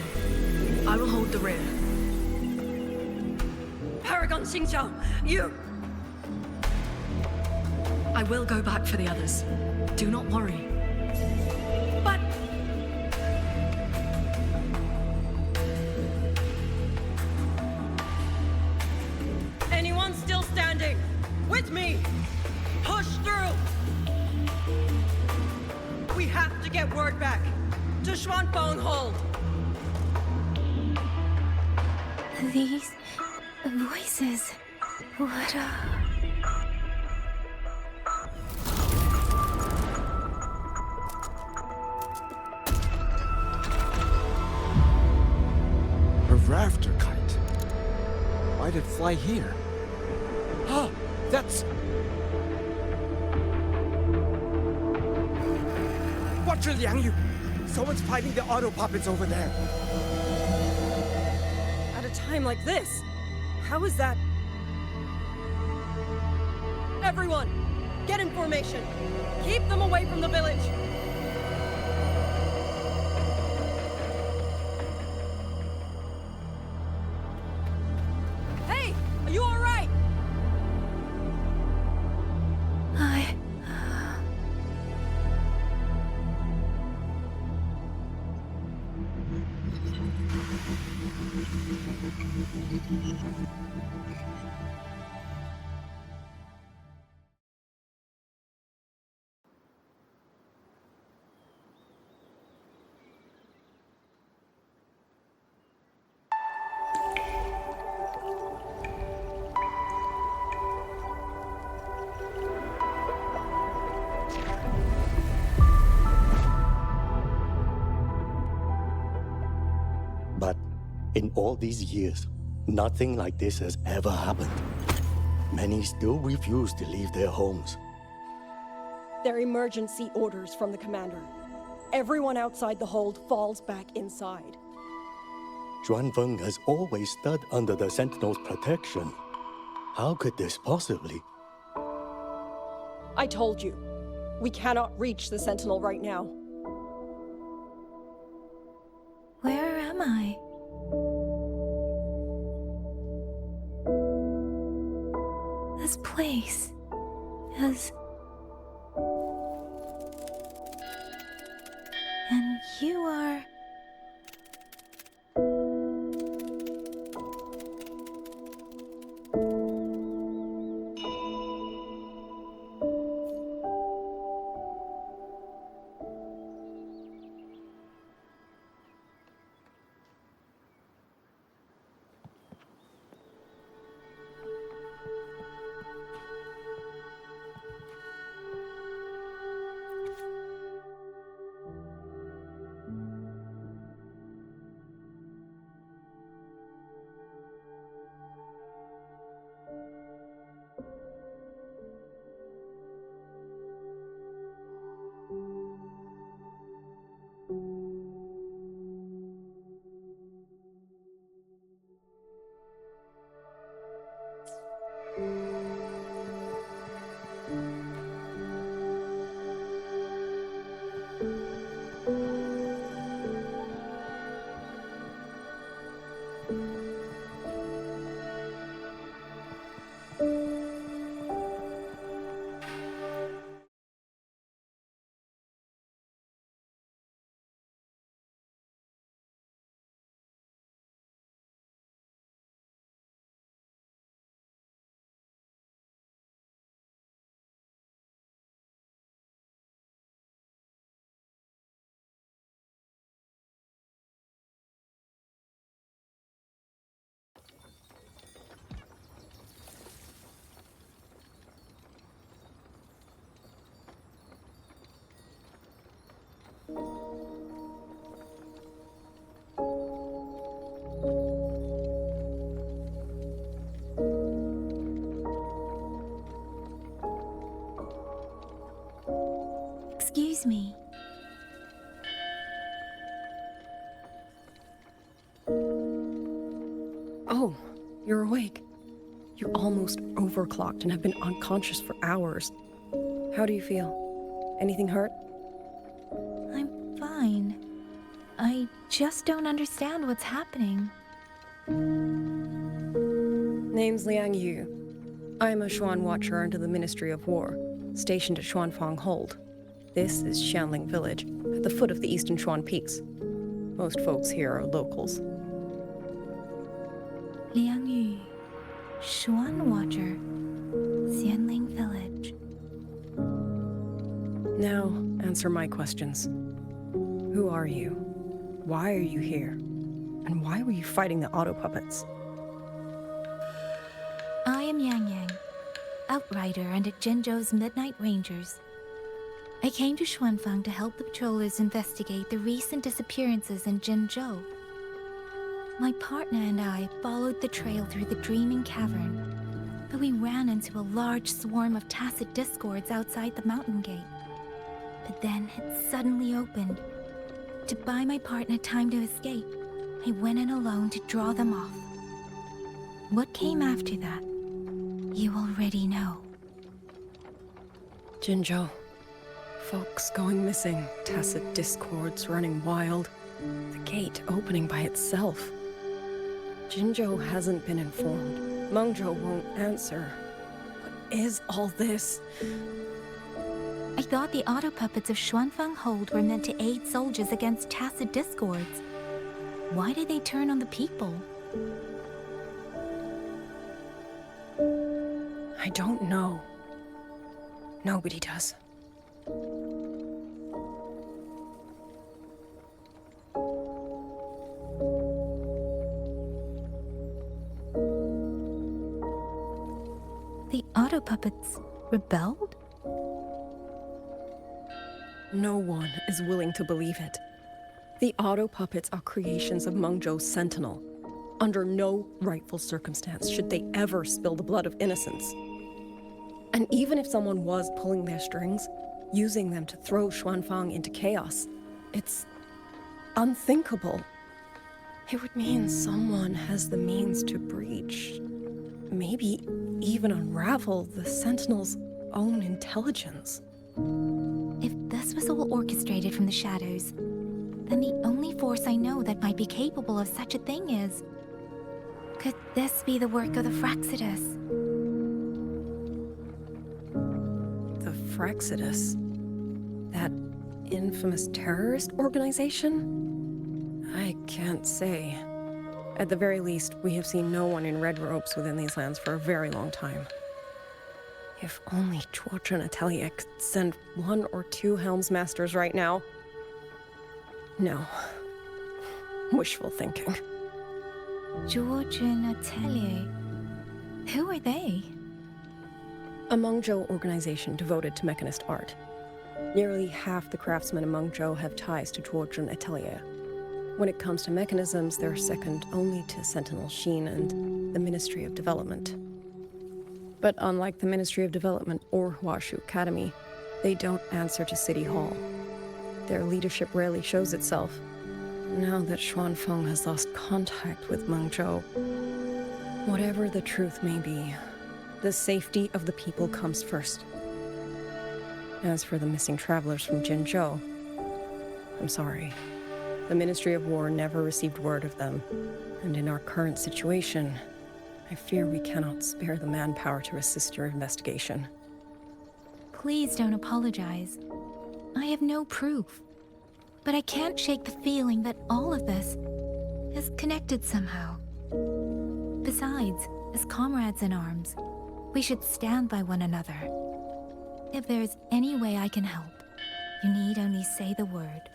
I will hold the rear. Paragon Xingqiao, you... I will go back for the others. Do not worry. But... Anyone still standing? With me! Push through! We have to get word back to Xuanfeng Hold. These voices. What A rafter kite. Why'd it fly here? Oh, that's... Watch it, Liang Yu! Someone's fighting the auto puppets over there. At a time like this, how is that? Everyone, get in formation. Keep them away from the village. Hey, are you all right? But in all these years, nothing like this has ever happened. Many still refuse to leave their homes. They're emergency orders from the commander. Everyone outside the hold falls back inside. Xuanfeng has always stood under the Sentinel's protection. How could this possibly? I told you, we cannot reach the Sentinel right now. Where am I? This place is... And you are... Excuse me. Oh, you're awake. You're almost overclocked and have been unconscious for hours. How do you feel? Anything hurt? I'm fine. I just don't understand what's happening. Name's Liang Yu. I'm a Xuan Watcher under the Ministry of War, stationed at Xuanfang Hold. This is Xianling Village, at the foot of the Eastern Xuan Peaks. Most folks here are locals. Liang Yu, Xuan Watcher, Xianling Village. Now, answer my questions. Who are you? Why are you here? And why were you fighting the auto puppets? I am Yang Yang, Outrider under Jinzhou's Midnight Rangers. I came to Xuanfang to help the patrollers investigate the recent disappearances in Jinzhou. My partner and I followed the trail through the Dreaming Cavern, but we ran into a large swarm of tacit discords outside the mountain gate. But then it suddenly opened. To buy my partner time to escape, I went in alone to draw them off. What came after that, you already know. Jinzhou. Folks going missing, tacit discords running wild, the gate opening by itself. Jinzhou hasn't been informed. Mengzhou won't answer. What is all this? I thought the auto puppets of Xuanfang Hold were meant to aid soldiers against tacit discords. Why did they turn on the people? I don't know. Nobody does. The auto puppets rebelled? No one is willing to believe it. The auto puppets are creations of Mengzhou's Sentinel. Under no rightful circumstance should they ever spill the blood of innocents. And even if someone was pulling their strings, using them to throw Xuanfang into chaos, it's unthinkable. It would mean someone has the means to breach, maybe even unravel the Sentinel's own intelligence. If this was all orchestrated from the shadows, then the only force I know that might be capable of such a thing is... Could this be the work of the Fraxidus? for Exodus. That infamous terrorist organization? I can't say. At the very least, we have seen no one in red robes within these lands for a very long time. If only George and Atelier could send 1 or 2 Helms Masters right now. No. Wishful thinking. George and Atelier. Who are they? A Mengzhou organization devoted to mechanist art. Nearly half the craftsmen in Mengzhou have ties to George and Atelier. When it comes to mechanisms, they're second only to Sentinel Sheen and the Ministry of Development. But unlike the Ministry of Development or Huashu Academy, they don't answer to City Hall. Their leadership rarely shows itself. Now that Xuanfeng has lost contact with Mengzhou, whatever the truth may be, the safety of the people comes first. As for the missing travelers from Jinzhou, I'm sorry. The Ministry of War never received word of them, and in our current situation, I fear we cannot spare the manpower to assist your investigation. Please don't apologize. I have no proof. But I can't shake the feeling that all of this is connected somehow. Besides, as comrades in arms, we should stand by one another. If there's any way I can help, you need only say the word.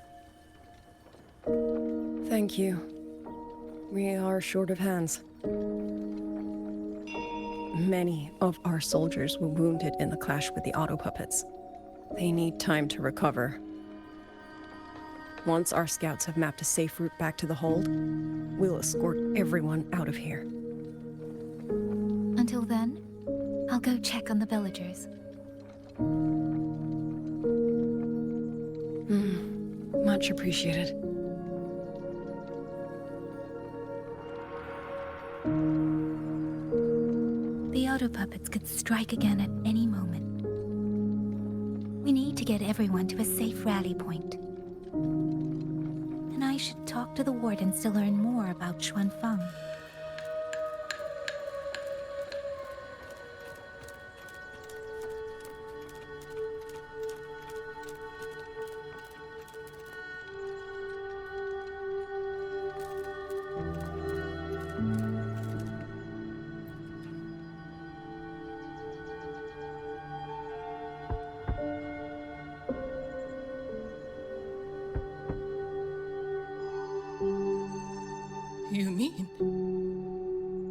Thank you. We are short of hands. Many of our soldiers were wounded in the clash with the auto puppets. They need time to recover. Once our scouts have mapped a safe route back to the hold, we'll escort everyone out of here. Until then, I'll go check on the villagers. Much appreciated. The auto puppets could strike again at any moment. We need to get everyone to a safe rally point. And I should talk to the wardens to learn more about Xuanfeng. You mean...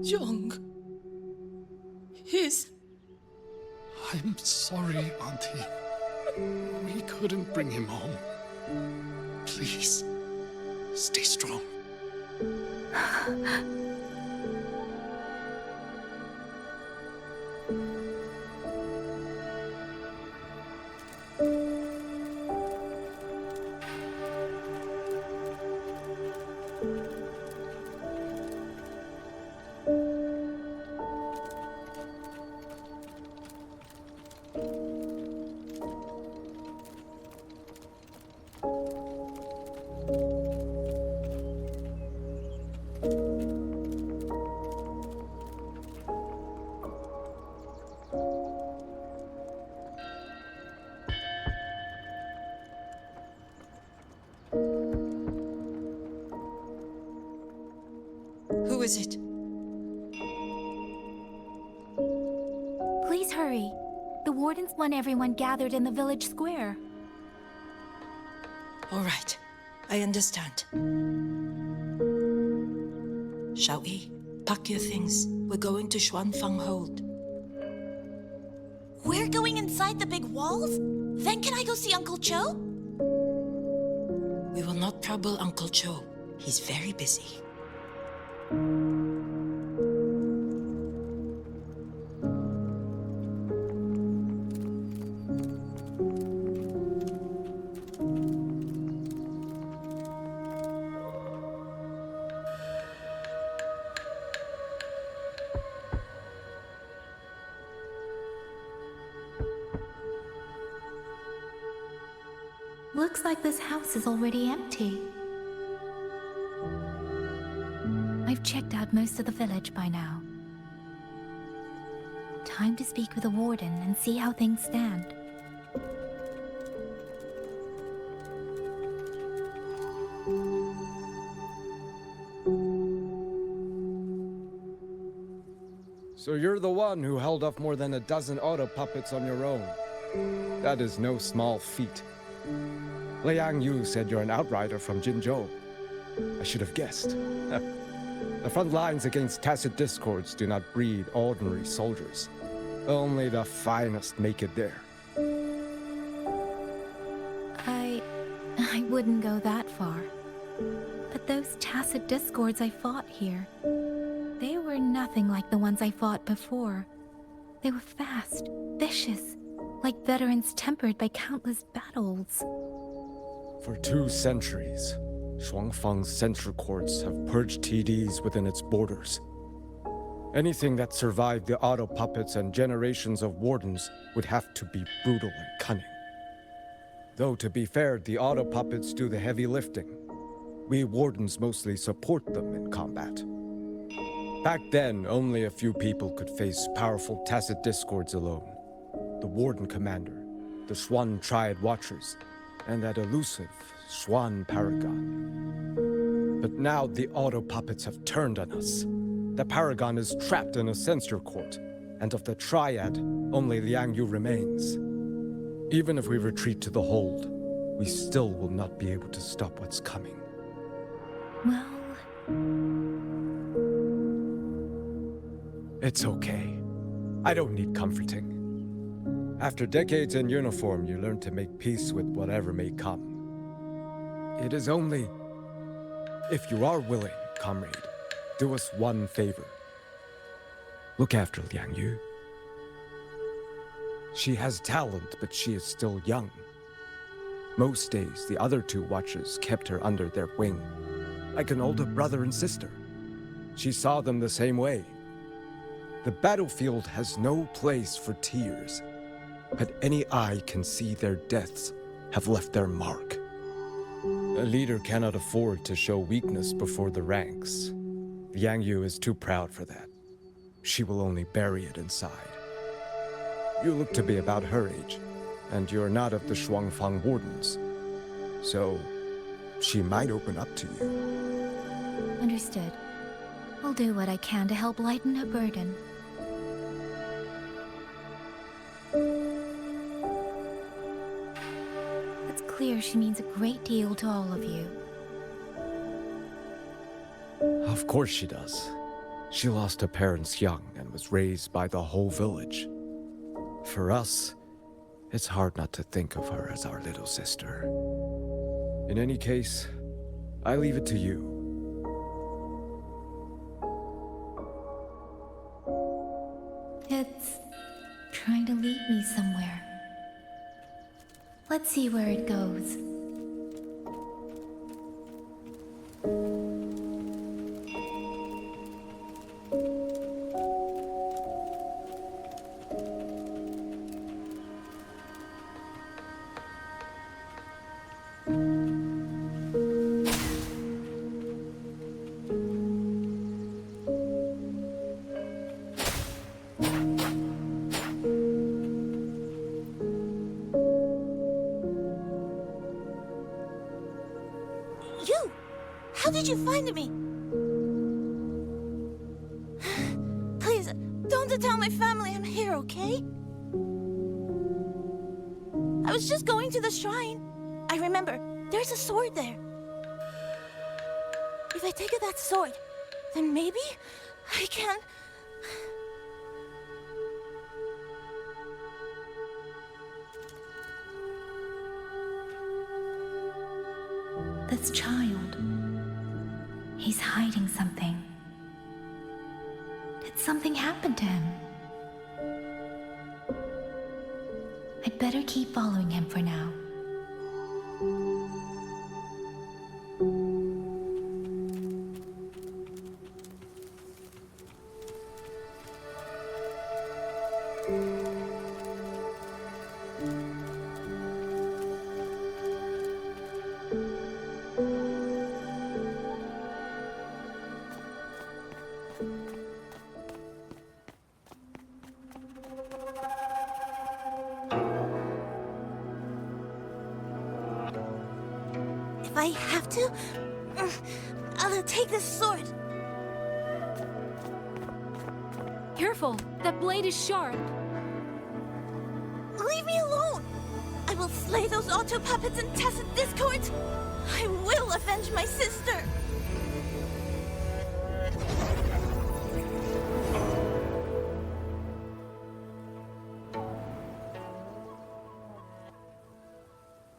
Jung... His... I'm sorry, Auntie. We couldn't bring him home. Please, stay strong. Who is it? Please hurry. The wardens want everyone gathered in the village square. All right, I understand. Shall we? Pack your things. We're going to Xuanfeng Hold. We're going inside the big walls? Then can I go see Uncle Cho? We will not trouble Uncle Cho. He's very busy. Looks like this house is already empty. I've checked out most of the village by now. Time to speak with the warden and see how things stand. you're the one who held off more than a dozen auto puppets on your own. That is no small feat. Liang Yu said you're an outrider from Jinzhou. I should have guessed. The front lines against tacit discords do not breed ordinary soldiers. Only the finest make it there. I wouldn't go that far. But those tacit discords I fought here, they were nothing like the ones I fought before. They were fast, vicious, like veterans tempered by countless battles. For 2 centuries, Shuangfang's censor courts have purged TDs within its borders. Anything that survived the auto puppets and generations of wardens would have to be brutal and cunning. Though to be fair, the auto puppets do the heavy lifting. We wardens mostly support them in combat. Back then, only a few people could face powerful tacit discords alone. The Warden Commander, the Swan Triad Watchers, and that elusive Swan Paragon. But now the auto puppets have turned on us. The Paragon is trapped in a censor court, and of the Triad, only Liang Yu remains. Even if we retreat to the hold, we still will not be able to stop what's coming. Well... It's okay. I don't need comforting. After decades in uniform, you learn to make peace with whatever may come. It is only... If you are willing, comrade, do us one favor. Look after Liang Yu. She has talent, but she is still young. Most days, the other 2 watchers kept her under their wing, like an older brother and sister. She saw them the same way. The battlefield has no place for tears, but any eye can see their deaths have left their mark. A leader cannot afford to show weakness before the ranks. Liang Yu is too proud for that. She will only bury it inside. You look to be about her age, and you're not of the Shuangfang Wardens. So, she might open up to you. Understood. I'll do what I can to help lighten her burden. It's clear she means a great deal to all of you. Of course she does. She lost her parents young and was raised by the whole village. For us, it's hard not to think of her as our little sister. In any case, I leave it to you. It's trying to lead me somewhere. Let's see where it goes. How did you find me? Please, don't tell my family I'm here, okay? I was just going to the shrine. I remember, there's a sword there. If I take that sword, then maybe I can... This child... He's hiding something. Did something happen to him? I'd better keep following him for now. If I have to, I'll take this sword. You're Careful! That blade is sharp. Leave me alone! I will slay those auto puppets and tacit discords! I will avenge my sister!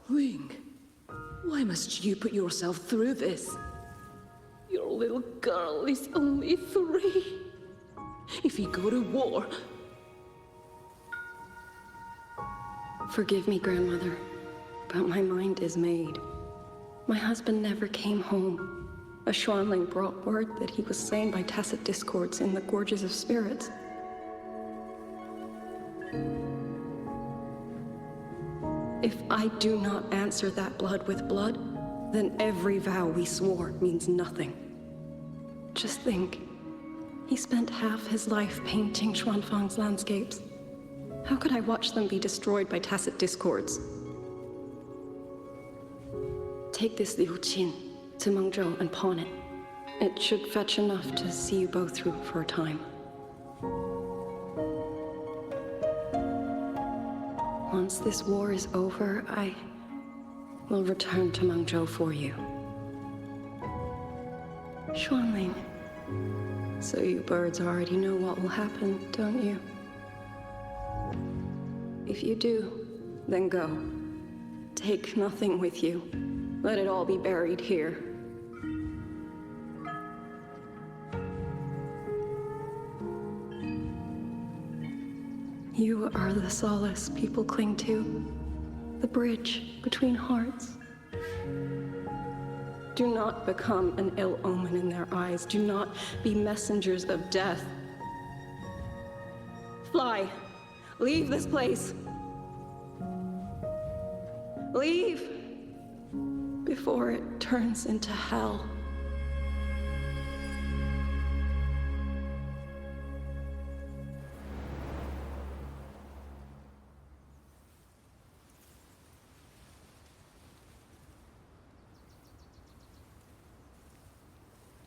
Wing, why must you put yourself through this? Your little girl is only 3. If you go to war... Forgive me, Grandmother, but my mind is made. My husband never came home. A Xuanling brought word that he was slain by tacit discords in the Gorges of Spirits. If I do not answer that blood with blood, then every vow we swore means nothing. Just think, he spent half his life painting Xuanfang's landscapes. How could I watch them be destroyed by tacit discords? Take this Liu Qin to Mengzhou and pawn it. It should fetch enough to see you both through for a time. Once this war is over, I will return to Mengzhou for you. Xuanling, so you birds already know what will happen, don't you? If you do, then go. Take nothing with you. Let it all be buried here. You are the solace people cling to, the bridge between hearts. Do not become an ill omen in their eyes. Do not be messengers of death. Fly. Leave this place. Leave before it turns into hell.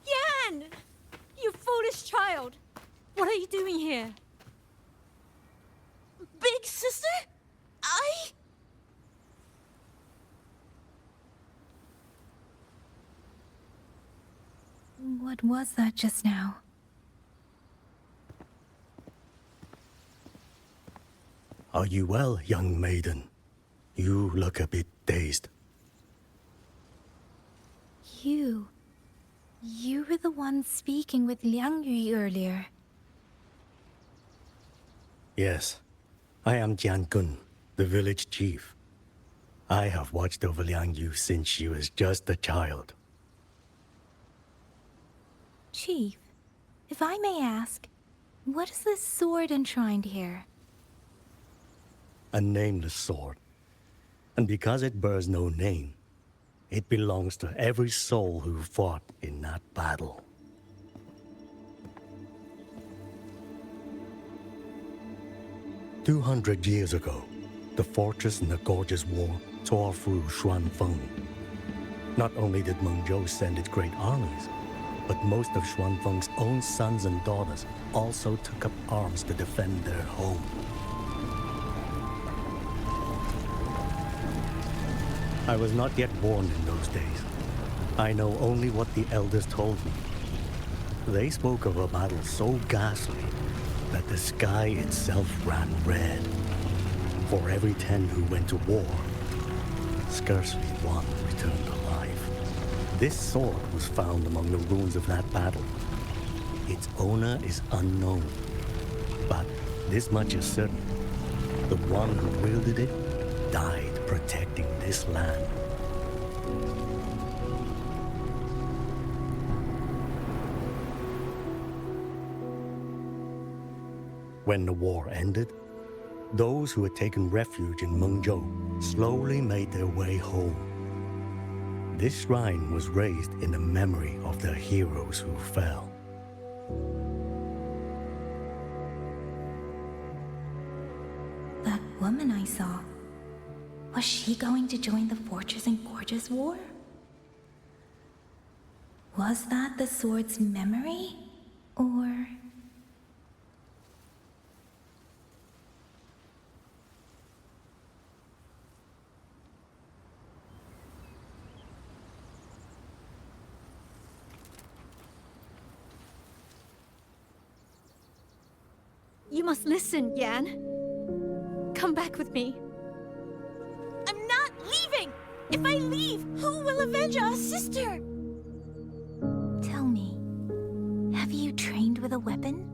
Yan! You foolish child! What are you doing here? Big sister? What was that just now? Are you well, young maiden? You look a bit dazed. You were the one speaking with Liang Yui earlier. Yes, I am Jian Gun, the village chief. I have watched over Liang Yu since she was just a child. Chief, if I may ask, what is this sword enshrined here? A nameless sword. And because it bears no name, it belongs to every soul who fought in that battle. "200 years ago, the fortress in the Gorgeous War tore through Xuanfeng. Not only did Mengzhou send its great armies, but most of Xuanfeng's own sons and daughters also took up arms to defend their home. I was not yet born in those days. I know only what the elders told me. They spoke of a battle so ghastly that the sky itself ran red. For every 10 who went to war, scarcely one returned alive. This sword was found among the ruins of that battle. Its owner is unknown, but this much is certain. The one who wielded it died protecting this land. When the war ended, those who had taken refuge in Mengzhou slowly made their way home. This shrine was raised in the memory of the heroes who fell. That woman I saw, was she going to join the Fortress and Gorgeous War? Was that the sword's memory? Or... must listen, Yan. Come back with me. I'm not leaving! If I leave, who will avenge our sister? Tell me, have you trained with a weapon?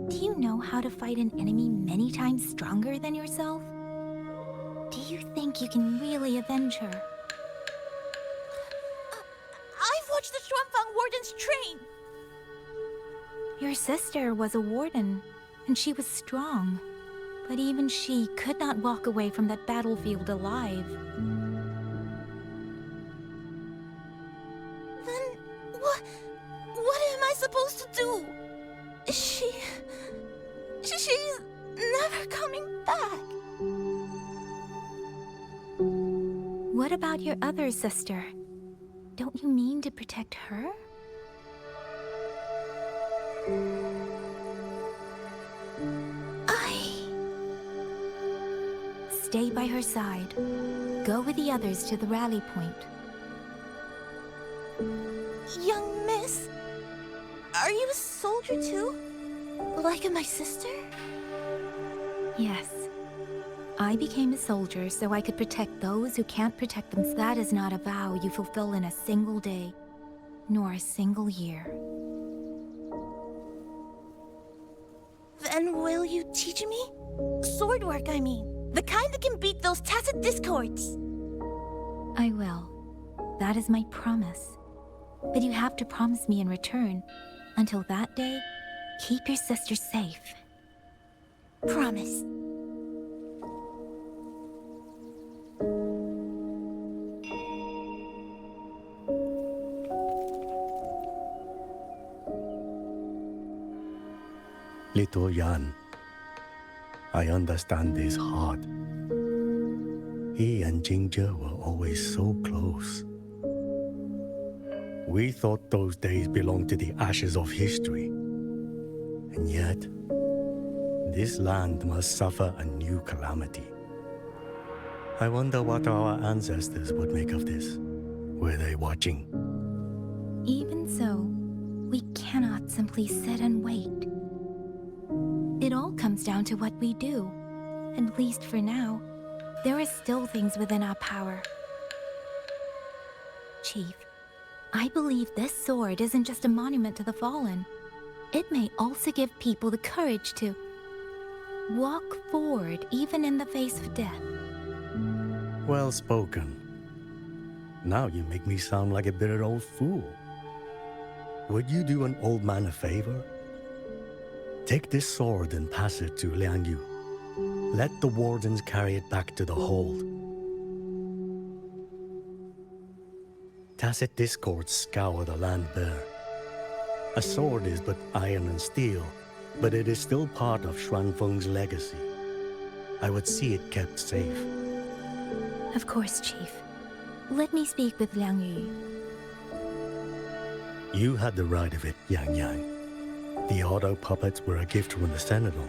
Do you know how to fight an enemy many times stronger than yourself? Do you think you can really avenge her? I've watched the Shuanfang wardens train! Your sister was a warden, and she was strong. But even she could not walk away from that battlefield alive. Then what am I supposed to do? She's never coming back. What about your other sister? Don't you mean to protect her? Stay by her side. Go with the others to the rally point. Young miss, are you a soldier too? Like my sister? Yes. I became a soldier so I could protect those who can't protect themselves. That is not a vow you fulfill in a single day, nor a single year. Then will you teach me? Sword work, I mean. The kind that can beat those tacit discords. I will. That is my promise. But you have to promise me in return. Until that day, keep your sister safe. Promise. Little Yan, I understand this hard. He and Ginger were always so close. We thought those days belonged to the ashes of history. And yet, this land must suffer a new calamity. I wonder what our ancestors would make of this. Were they watching? Even so, we cannot simply sit and wait. It all comes down to what we do. At least for now, there are still things within our power. Chief, I believe this sword isn't just a monument to the fallen. It may also give people the courage to walk forward even in the face of death. Well spoken. Now you make me sound like a bitter old fool. Would you do an old man a favor? Take this sword and pass it to Liang Yu. Let the wardens carry it back to the hold. Tacit discords scour the land bare. A sword is but iron and steel, but it is still part of Xuanfeng's legacy. I would see it kept safe. Of course, Chief. Let me speak with Liang Yu. You had the right of it, Yang Yang. The auto puppets were a gift from the Sentinel,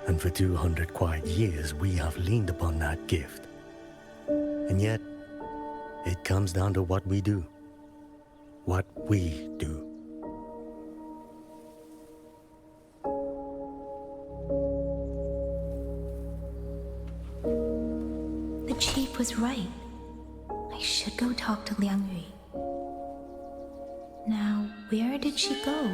and for 200 quiet years we have leaned upon that gift. And yet, it comes down to what we do. What we do. The Chief was right. I should go talk to Liang Yu. Now, where did she go?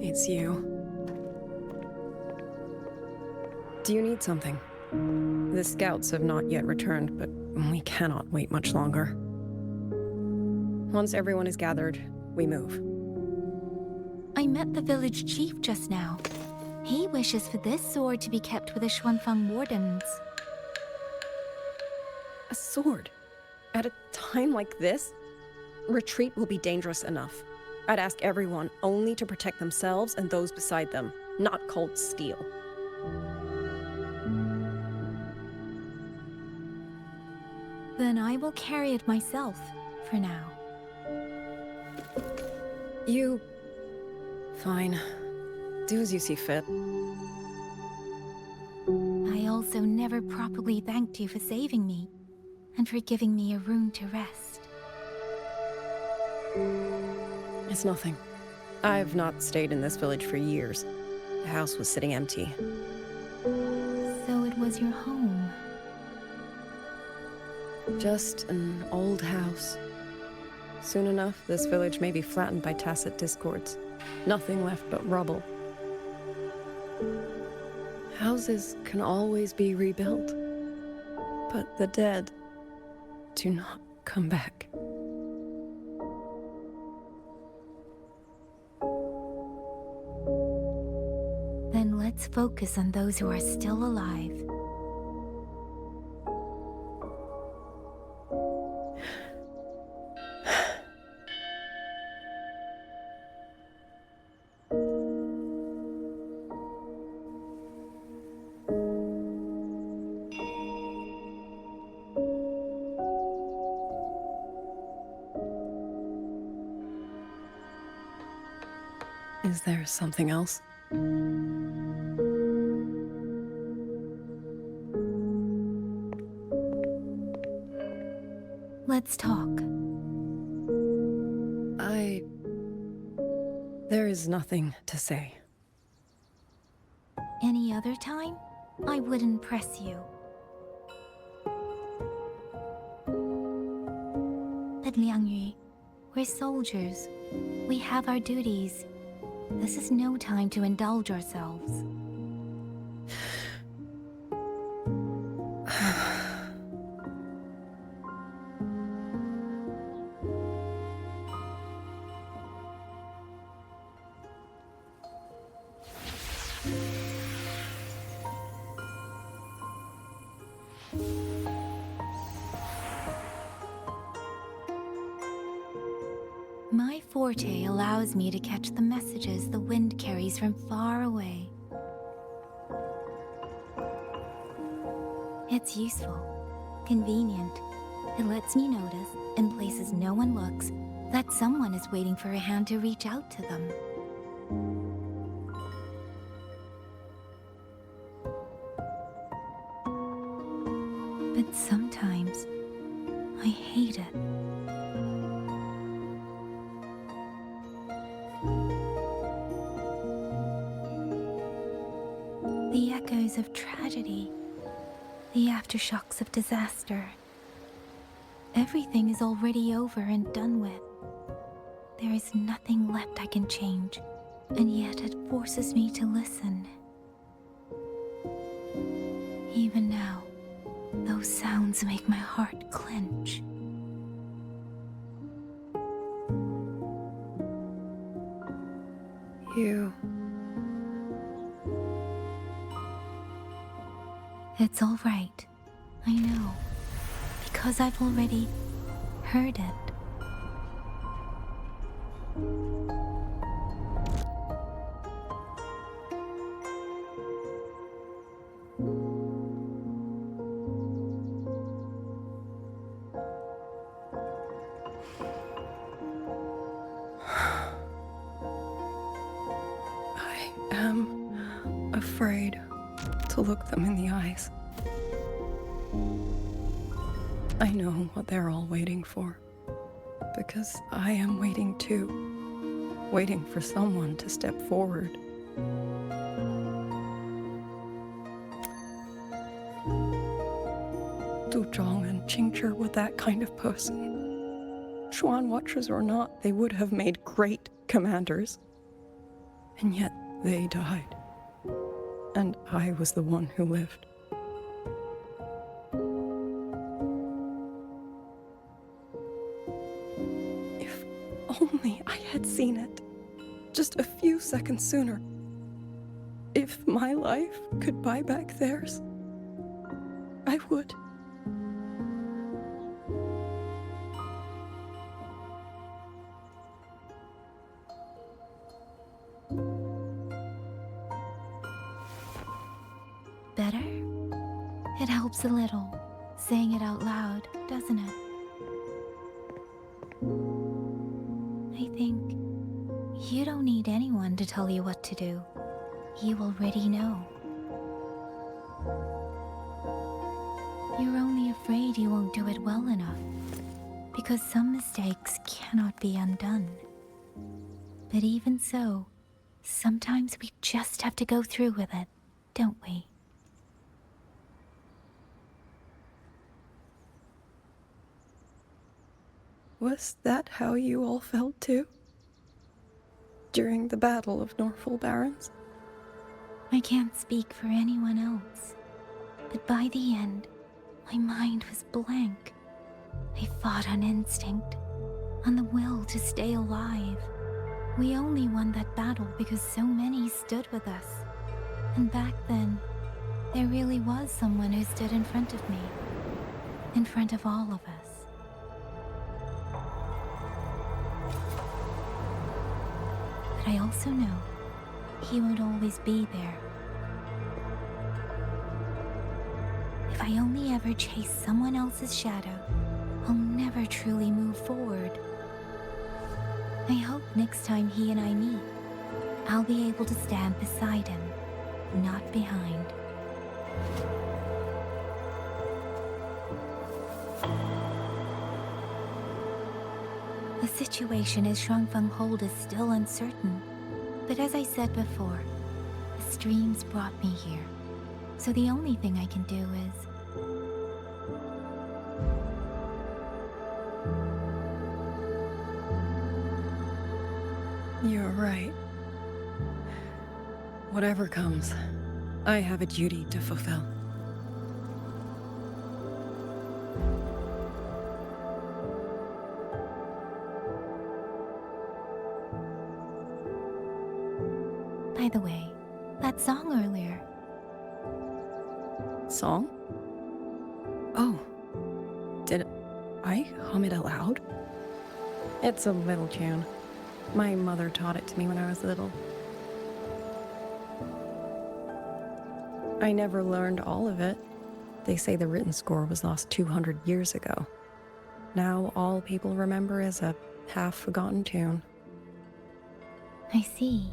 It's you. Do you need something? The scouts have not yet returned, but we cannot wait much longer. Once everyone is gathered, we move. I met the village chief just now. He wishes for this sword to be kept with the Xuanfang wardens. A sword? At a time like this? Retreat will be dangerous enough. I'd ask everyone only to protect themselves and those beside them. not cold steel. Then I will carry it myself, for now. You... Fine. Do as you see fit. I also never properly thanked you for saving me, and for giving me a room to rest. It's nothing. I've not stayed in this village for years. The house was sitting empty. So it was your home. Just an old house. Soon enough, this village may be flattened by tacit discords. Nothing left but rubble. Houses can always be rebuilt. But the dead do not come back. Then let's focus on those who are still alive. Is there something else? Let's talk. There is nothing to say. Any other time, I wouldn't press you. But Liangyu, we're soldiers. We have our duties. This is no time to indulge ourselves. My forte allows me to catch the messages the wind carries from far away. It's useful, convenient. It lets me notice, in places no one looks, that someone is waiting for a hand to reach out to them. But sometimes, I hate it. The echoes of tragedy, the aftershocks of disaster. Everything is already over and done with. There is nothing left I can change, and yet it forces me to listen. Even now, those sounds make my heart clench. It's all right. I know. Because I've already heard it. I am afraid to look them in the eyes. I know what they're all waiting for, because I am waiting too, waiting for someone to step forward. Du Zhong and Qingzhi were that kind of person. Xuan Watchers or not, they would have made great commanders. And yet they died. And I was the one who lived. If only I had seen it, just a few seconds sooner. If my life could buy back theirs, I would. better? It helps a little, saying it out loud, doesn't it? I think you don't need anyone to tell you what to do. You already know. You're only afraid you won't do it well enough, because some mistakes cannot be undone. But even so, sometimes we just have to go through with it, don't we? Was that how you all felt too? During the Battle of Norfolk Barrens? I can't speak for anyone else, but by the end, my mind was blank. I fought on instinct, on the will to stay alive. We only won that battle because so many stood with us. And back then, there really was someone who stood in front of me, in front of all of us. But I also know he won't always be there. If I only ever chase someone else's shadow, I'll never truly move forward. I hope next time he and I meet, I'll be able to stand beside him, not behind. The situation as Shuangfeng Hold is still uncertain, but as I said before, the streams brought me here, so the only thing I can do is... You're right. Whatever comes, I have a duty to fulfill. By the way, that song earlier. Song? Oh. Did I hum it aloud? It's a little tune. My mother taught it to me when I was little. I never learned all of it. They say the written score was lost 200 years ago. Now all people remember is a half-forgotten tune. I see.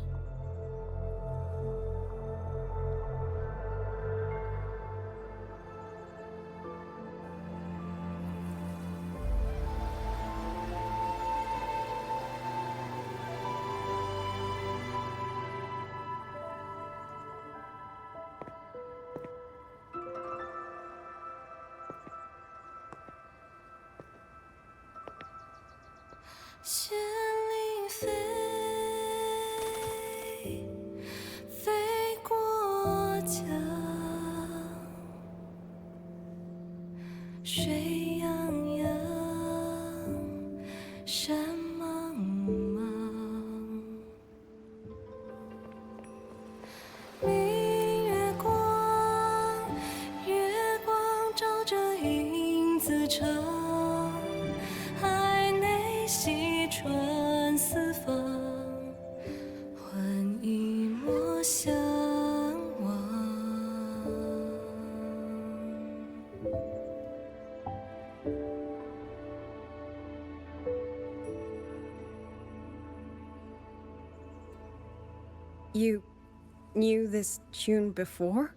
You knew this tune before?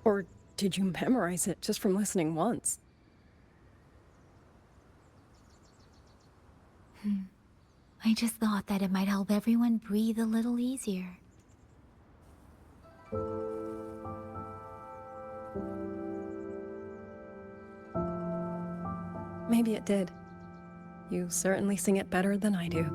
Or did you memorize it just from listening once? I just thought that it might help everyone breathe a little easier. Maybe it did. You certainly sing it better than I do.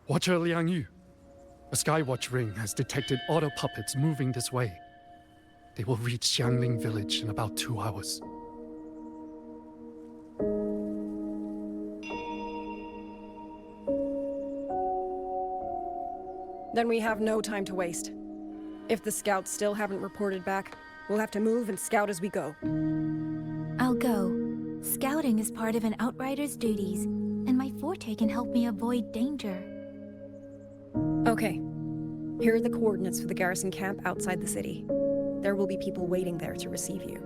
Watcher Liang Yu. A Skywatch ring has detected auto puppets moving this way. They will reach Xiangling village in about 2 hours. Then we have no time to waste. If the scouts still haven't reported back, we'll have to move and scout as we go. I'll go. Scouting is part of an outrider's duties, and my forte can help me avoid danger. Okay. Here are the coordinates for the garrison camp outside the city. There will be people waiting there to receive you.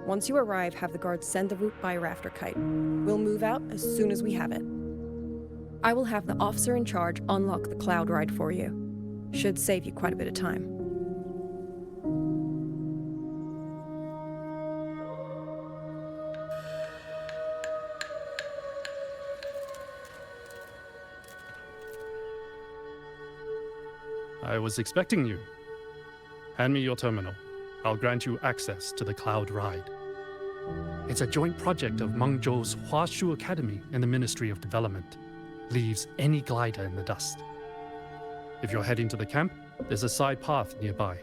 Once you arrive, have the guards send the route by rafter kite. We'll move out as soon as we have it. I will have the officer in charge unlock the cloud ride for you. Should save you quite a bit of time. I was expecting you. Hand me your terminal. I'll grant you access to the cloud ride. It's a joint project of Mengzhou's Huashu Academy and the Ministry of Development. Leaves any glider in the dust. If you're heading to the camp, there's a side path nearby.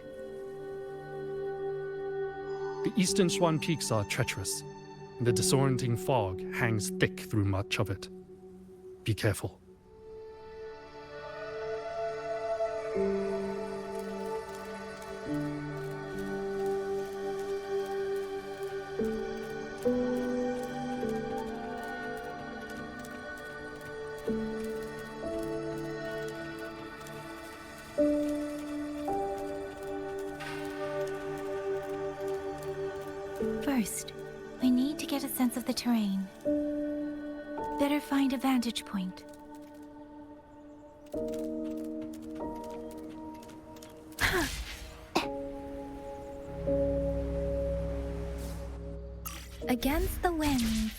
The eastern Swan Peaks are treacherous, and the disorienting fog hangs thick through much of it. Be careful. First, I need to get a sense of the terrain. Better find a vantage point. Against the wind.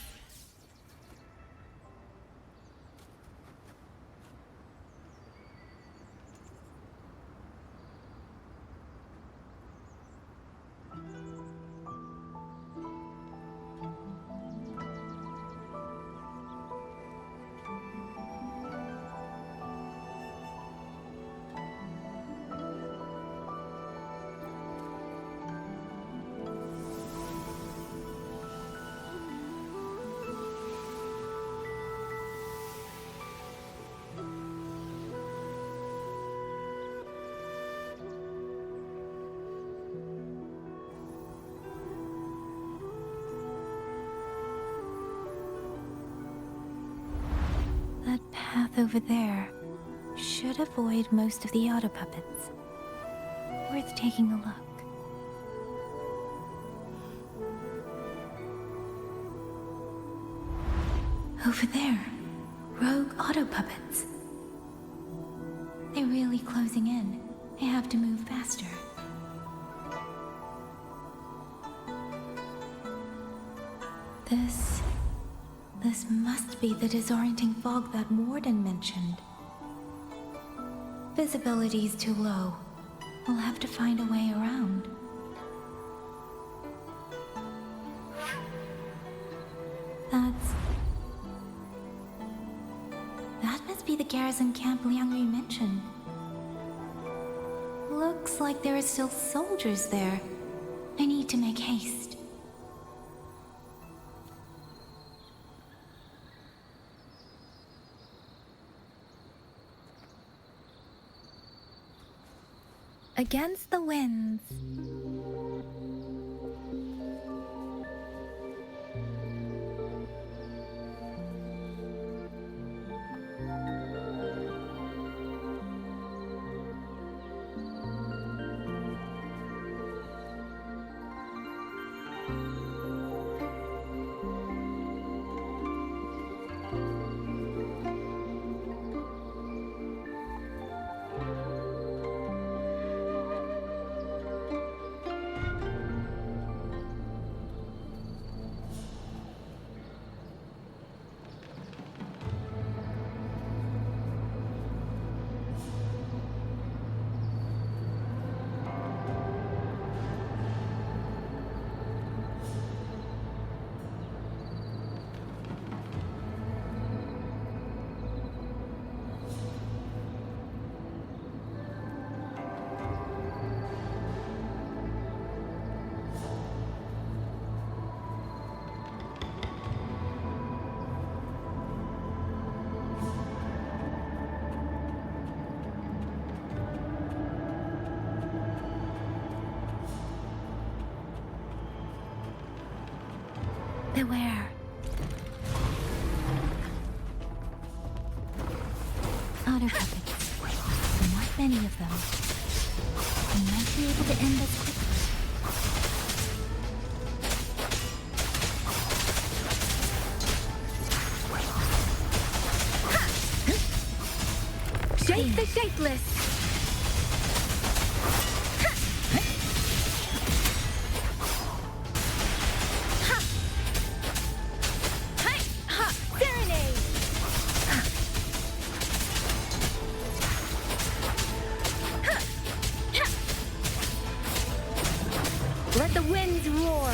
That path over there should avoid most of the auto puppets. Worth taking a look. Over there, rogue auto puppets. They're really closing in. I have to move faster. This must be the disorienting fog that Warden mentioned. Visibility's too low. We'll have to find a way around. That must be the garrison camp Liang Yu mentioned. Looks like there are still soldiers there. I need to make haste. Against the winds. Beware. Auto puppets. Not many of them. We might be able to end this quickly. Shake the shapeless! Serenade! Let the winds roar!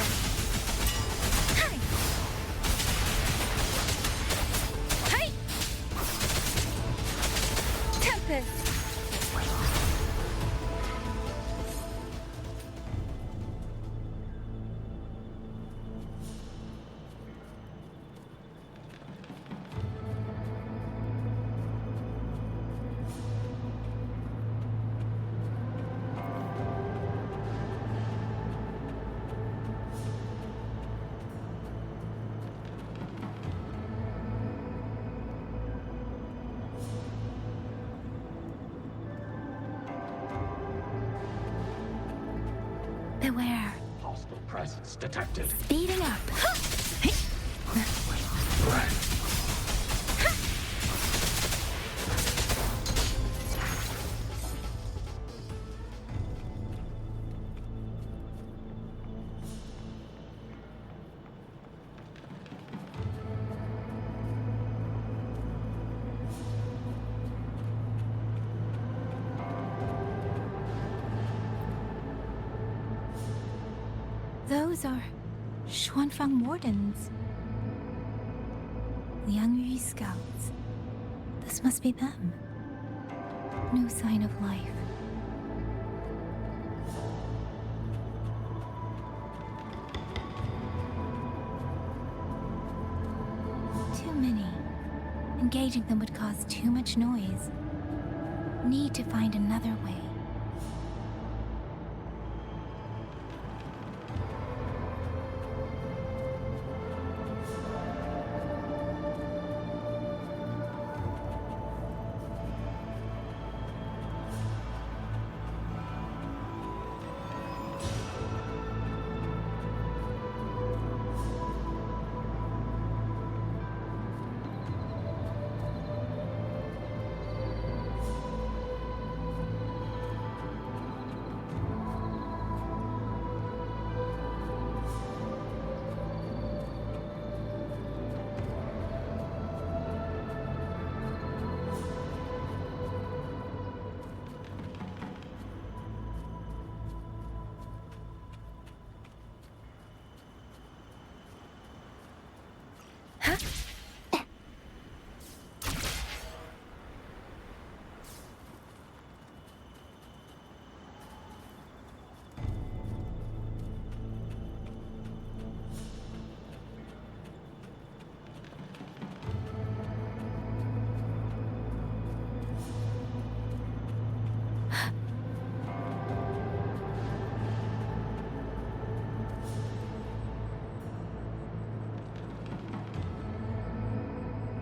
Tempest! Beware. Hostile presence detected. Speeding up. Those are Xuanfang Wardens. Liang Yu scouts. This must be them. No sign of life. Too many. Engaging them would cause too much noise. Need to find another way.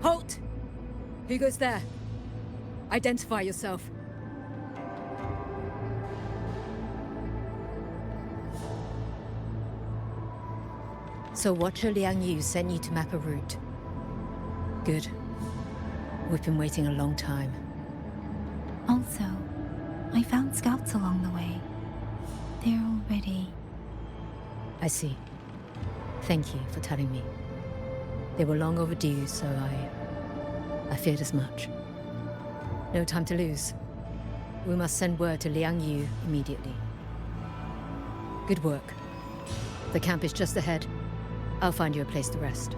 Halt! Who goes there? Identify yourself. So Watcher Liang Yu sent you to map a route. Good. We've been waiting a long time. Also, I found scouts along the way. They're already... I see. Thank you for telling me. They were long overdue, so I feared as much. No time to lose. We must send word to Liang Yu immediately. Good work. The camp is just ahead. I'll find you a place to rest.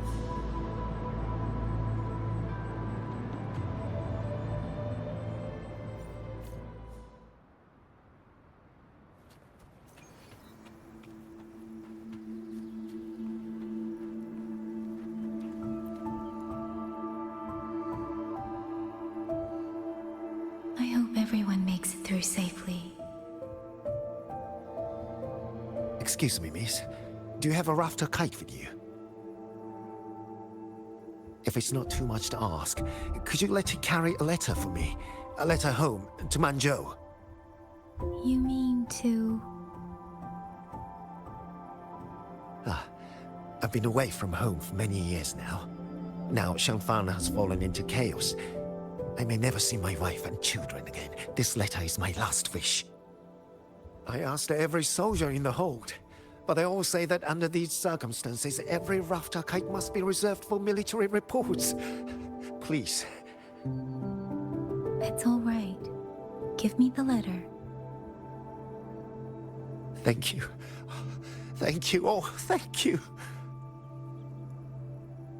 I hope everyone makes it through safely. Excuse me, miss. Do you have a rafter kite with you? If it's not too much to ask, could you let her carry a letter for me? A letter home, to Manzhou. You mean to... I've been away from home for many years now. Now Shangfang has fallen into chaos. I may never see my wife and children again. This letter is my last wish. I asked every soldier in the hold, but they all say that under these circumstances, every rafter kite must be reserved for military reports. Please. It's all right. Give me the letter. Thank you. Thank you. Oh, thank you.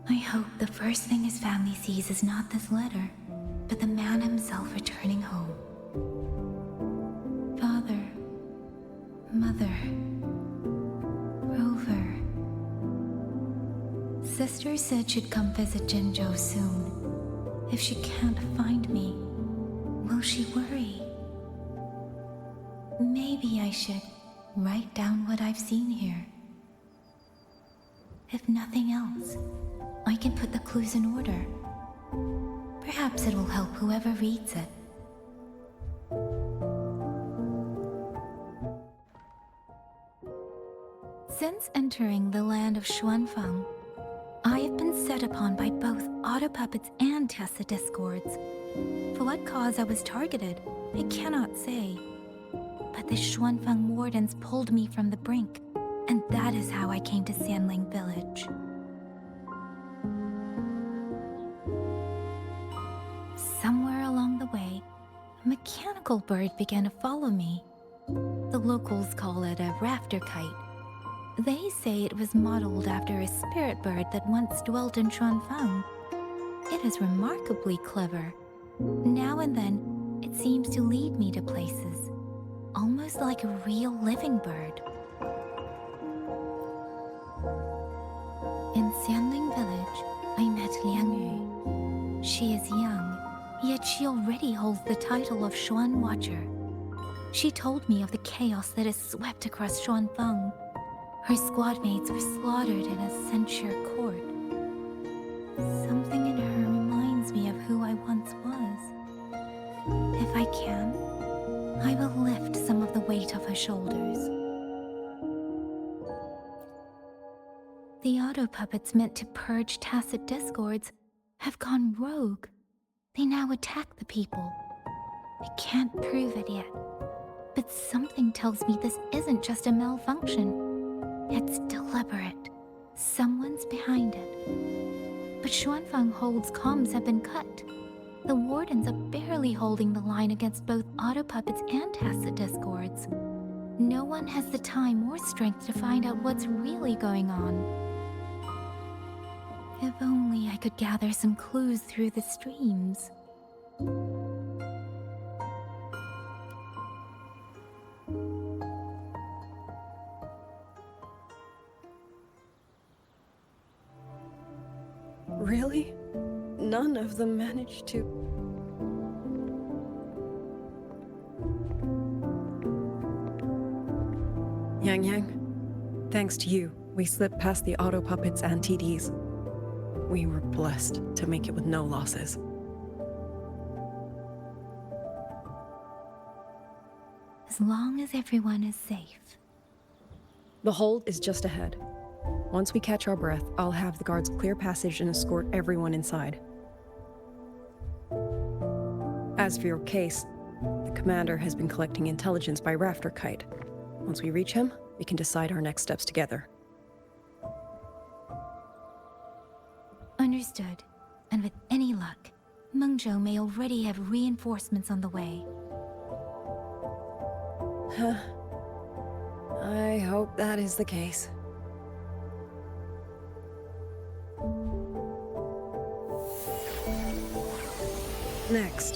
I hope the first thing his family sees is not this letter, but the man himself returning home. Father, Mother, Rover. Sister said she'd come visit Jinzhou soon. If she can't find me, will she worry? Maybe I should write down what I've seen here. If nothing else, I can put the clues in order. Perhaps it will help whoever reads it. Since entering the land of Xuanfang, I have been set upon by both autopuppets and Tessa discords. For what cause I was targeted, I cannot say. But the Xuanfang wardens pulled me from the brink, and that is how I came to Sanling Village. Somewhere along the way, a mechanical bird began to follow me. The locals call it a rafter kite. They say it was modeled after a spirit bird that once dwelt in Xuanfang. It is remarkably clever. Now and then, it seems to lead me to places, almost like a real living bird. In Sanling Village, I met Liang Yu. She is young, yet she already holds the title of Xuan Watcher. She told me of the chaos that has swept across Xuanfang. Her squad mates were slaughtered in a censure court. Something in her reminds me of who I once was. If I can, I will lift some of the weight off her shoulders. The auto-puppets meant to purge tacit discords have gone rogue. They now attack the people. I can't prove it yet, but something tells me this isn't just a malfunction. It's deliberate. Someone's behind it. But Xuanfang Hold's comms have been cut. The wardens are barely holding the line against both auto-puppets and tacit discords. No one has the time or strength to find out what's really going on. If only I could gather some clues through the streams. Really? None of them managed to... Yang, thanks to you, we slipped past the auto-puppets and TDs. We were blessed to make it with no losses. As long as everyone is safe. The hold is just ahead. Once we catch our breath, I'll have the guards clear passage and escort everyone inside. As for your case, the commander has been collecting intelligence by rafter kite. Once we reach him, we can decide our next steps together. Understood. And with any luck, Mengzhou may already have reinforcements on the way. I hope that is the case. Next.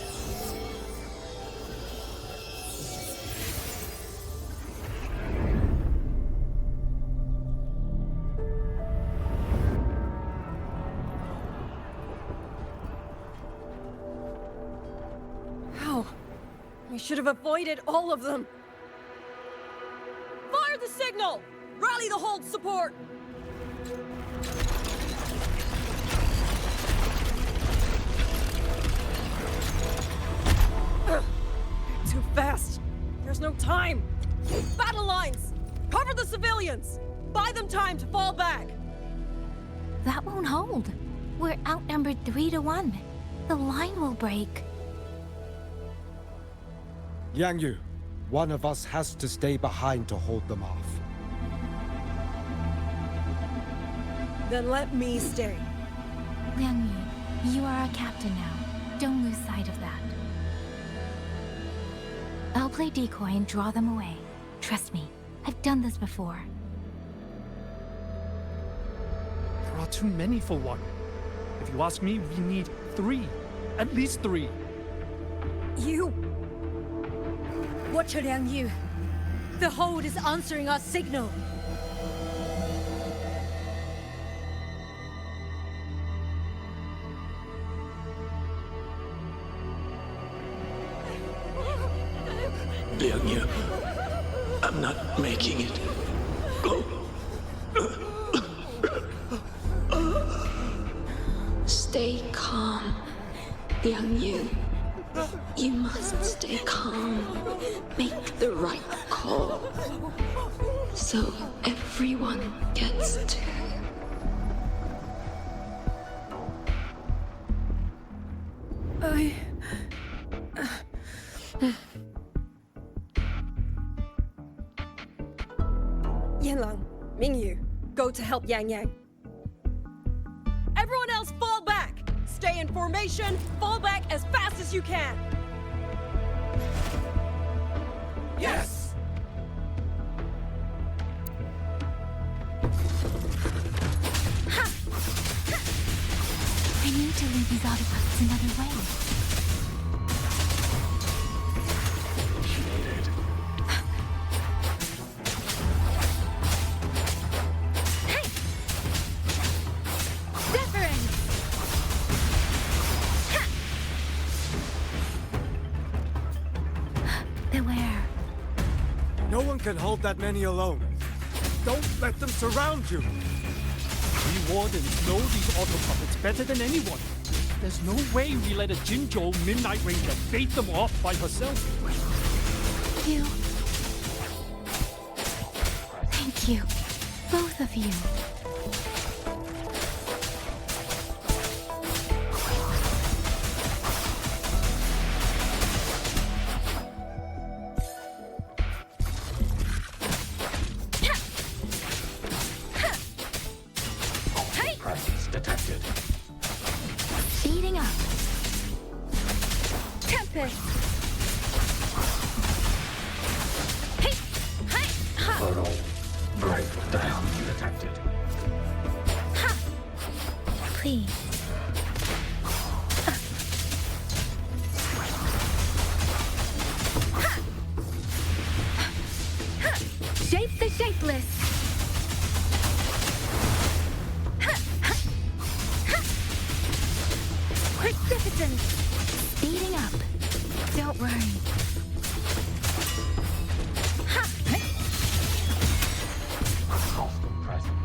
How? We should have avoided all of them. Fire the signal! Rally the hold support! fast! There's no time! Battle lines! Cover the civilians! Buy them time to fall back! That won't hold. We're outnumbered 3-1. The line will break. Yang Yu, one of us has to stay behind to hold them off. Then let me stay. Liang Yu, you are our captain now. Don't lose sight of that. I'll play decoy and draw them away. Trust me, I've done this before. There are too many for one. If you ask me, we need 3. At least 3. You! Watch her, Liang Yu. The hold is answering our signal. Liang Yu, I'm not making it. Go. Stay calm, Liang Yu. You must stay calm. Make the right call. So everyone gets to. Yanlang, Mingyu, go to help Yang Yang. Everyone else fall back! Stay in formation, fall back as fast as you can! Yes! I need to lead these autobots another way. Beware. No one can hold that many alone. Don't let them surround you. We Wardens know these auto puppets better than anyone. There's no way we let a Jinzhou Midnight Ranger bait them off by herself. You. Thank you. Both of you. Presence detected. Speeding up. Tempest! Portal breakdown detected. Please. Shape the shapeless. Precipitant. Speeding up. Don't worry. Hostile presence.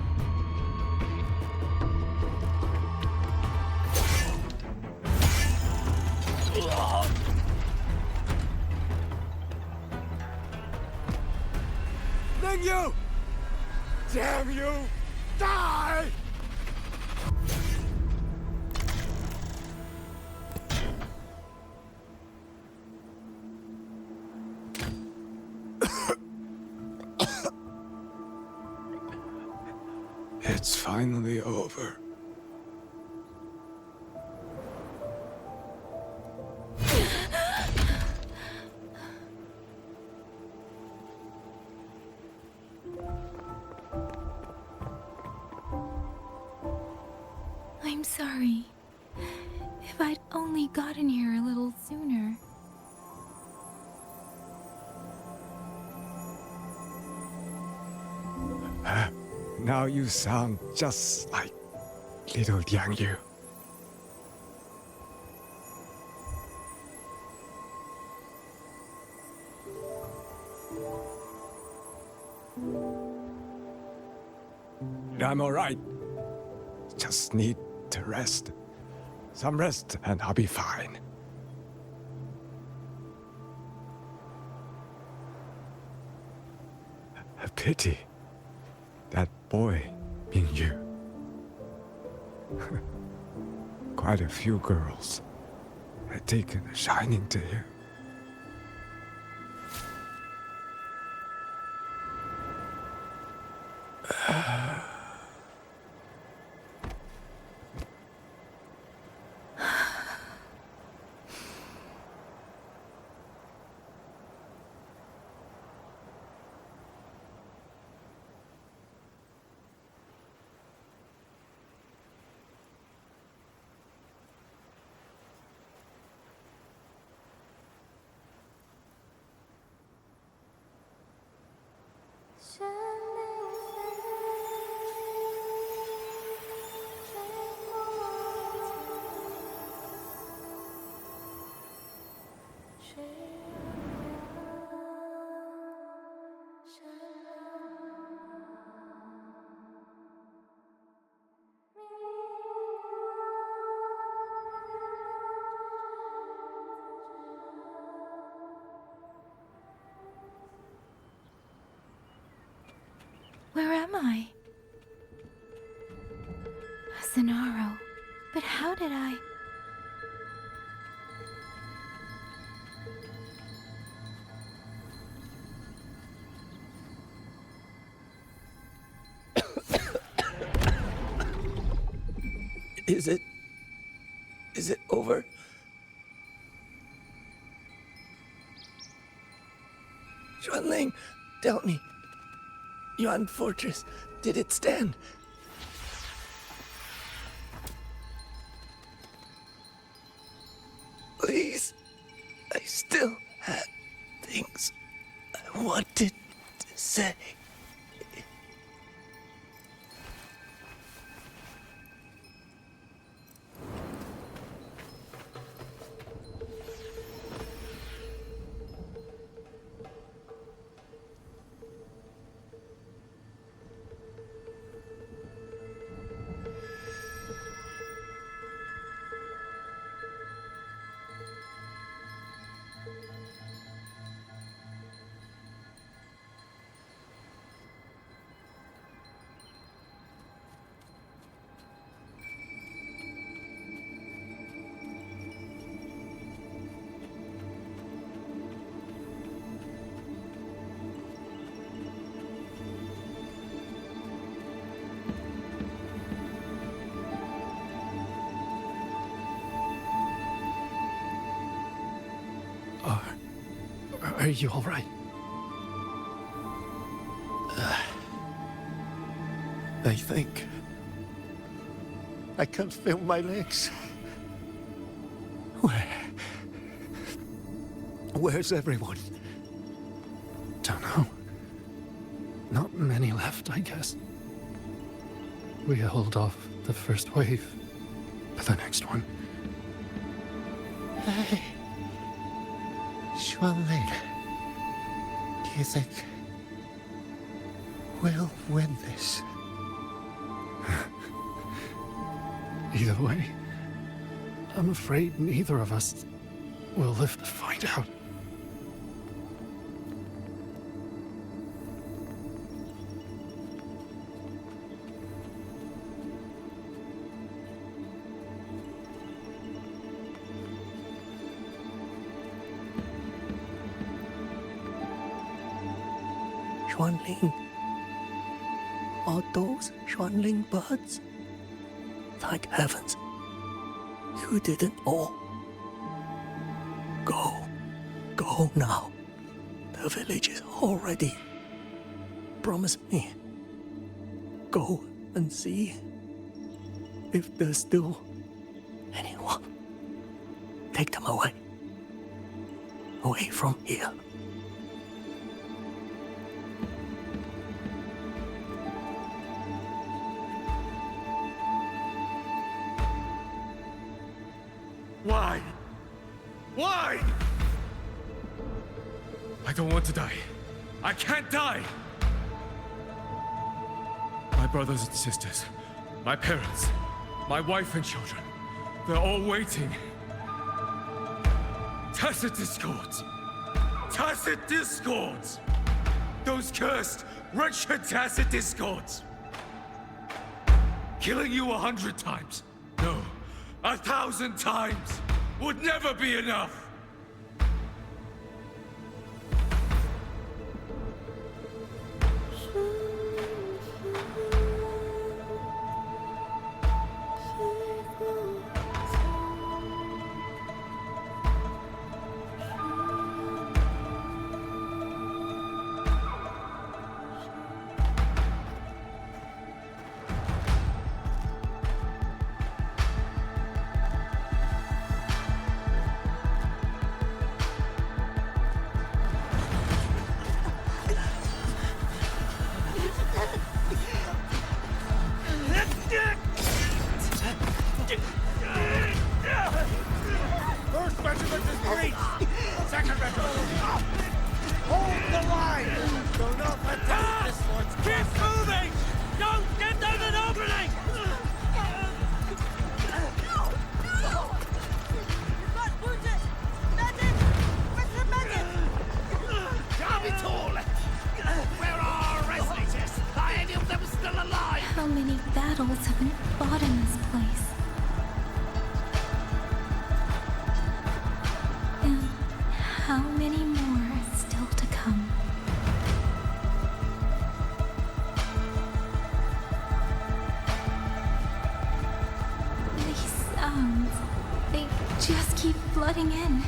Mingyu! Damn you! Die! It's finally over. I'm sorry. If I'd only gotten here a little sooner. Now you sound just like little Liang Yu. I'm alright. Just need to rest. Some rest and I'll be fine. A pity. That boy being you. Quite a few girls had taken a shining to him. Where am I? Zenaro. But how did I... Is it over? Xuanling, tell me. Yuan Fortress, did it stand? Please, I still had things I wanted to say. Are you all right? I think I can feel my legs. Where's everyone? Don't know. Not many left, I guess. We held off the first wave, but the next one. Hey, Xuanling, do you think we'll win this? Either way, I'm afraid neither of us will live to find out. Xuanling, are those Xuanling birds? Thank heavens, you didn't all. Go now. The village is all ready. Promise me. Go and see if there's still anyone. Take them away. Away from here. Why? Why? I don't want to die. I can't die! My brothers and sisters, my parents, my wife and children, they're all waiting. Tacit discords! Tacit discords! Those cursed Wretched tacit discords! Killing you 100 times, no, 1,000 times, would never be enough! First regiment is breached! Second regiment! Hold the line! Do not let this force Keep moving! Don't get them an opening! Where are our resonators? Are any of them still alive? How many battles have been fought in this place? And how many more are still to come? These sounds, they just keep flooding in.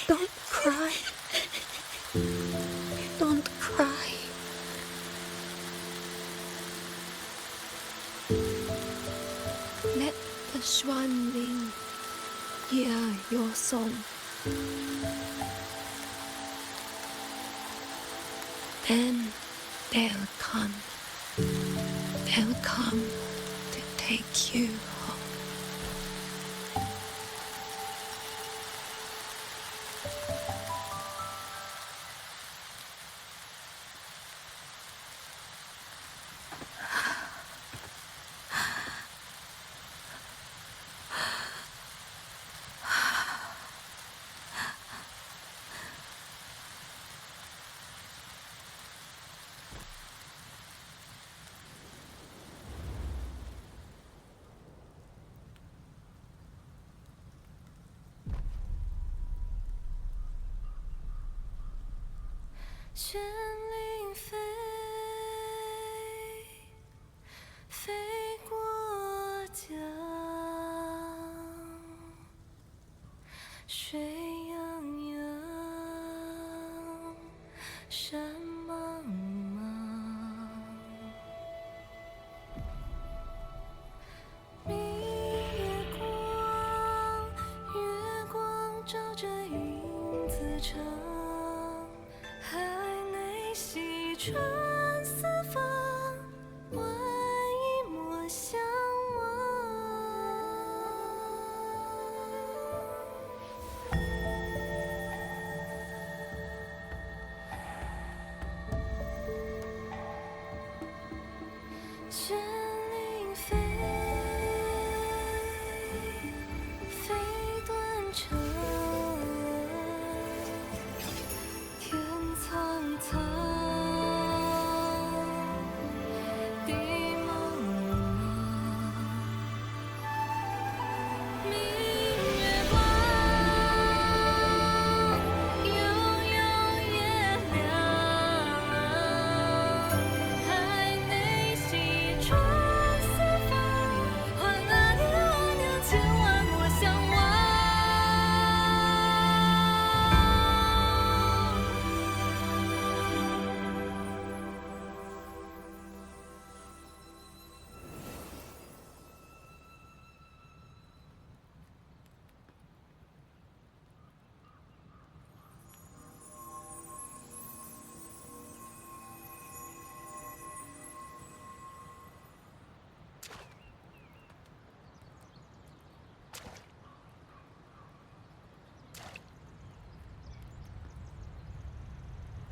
Don't cry. Don't cry. Let the swan wing hear your song. Then they'll come. They'll come to take you home. True.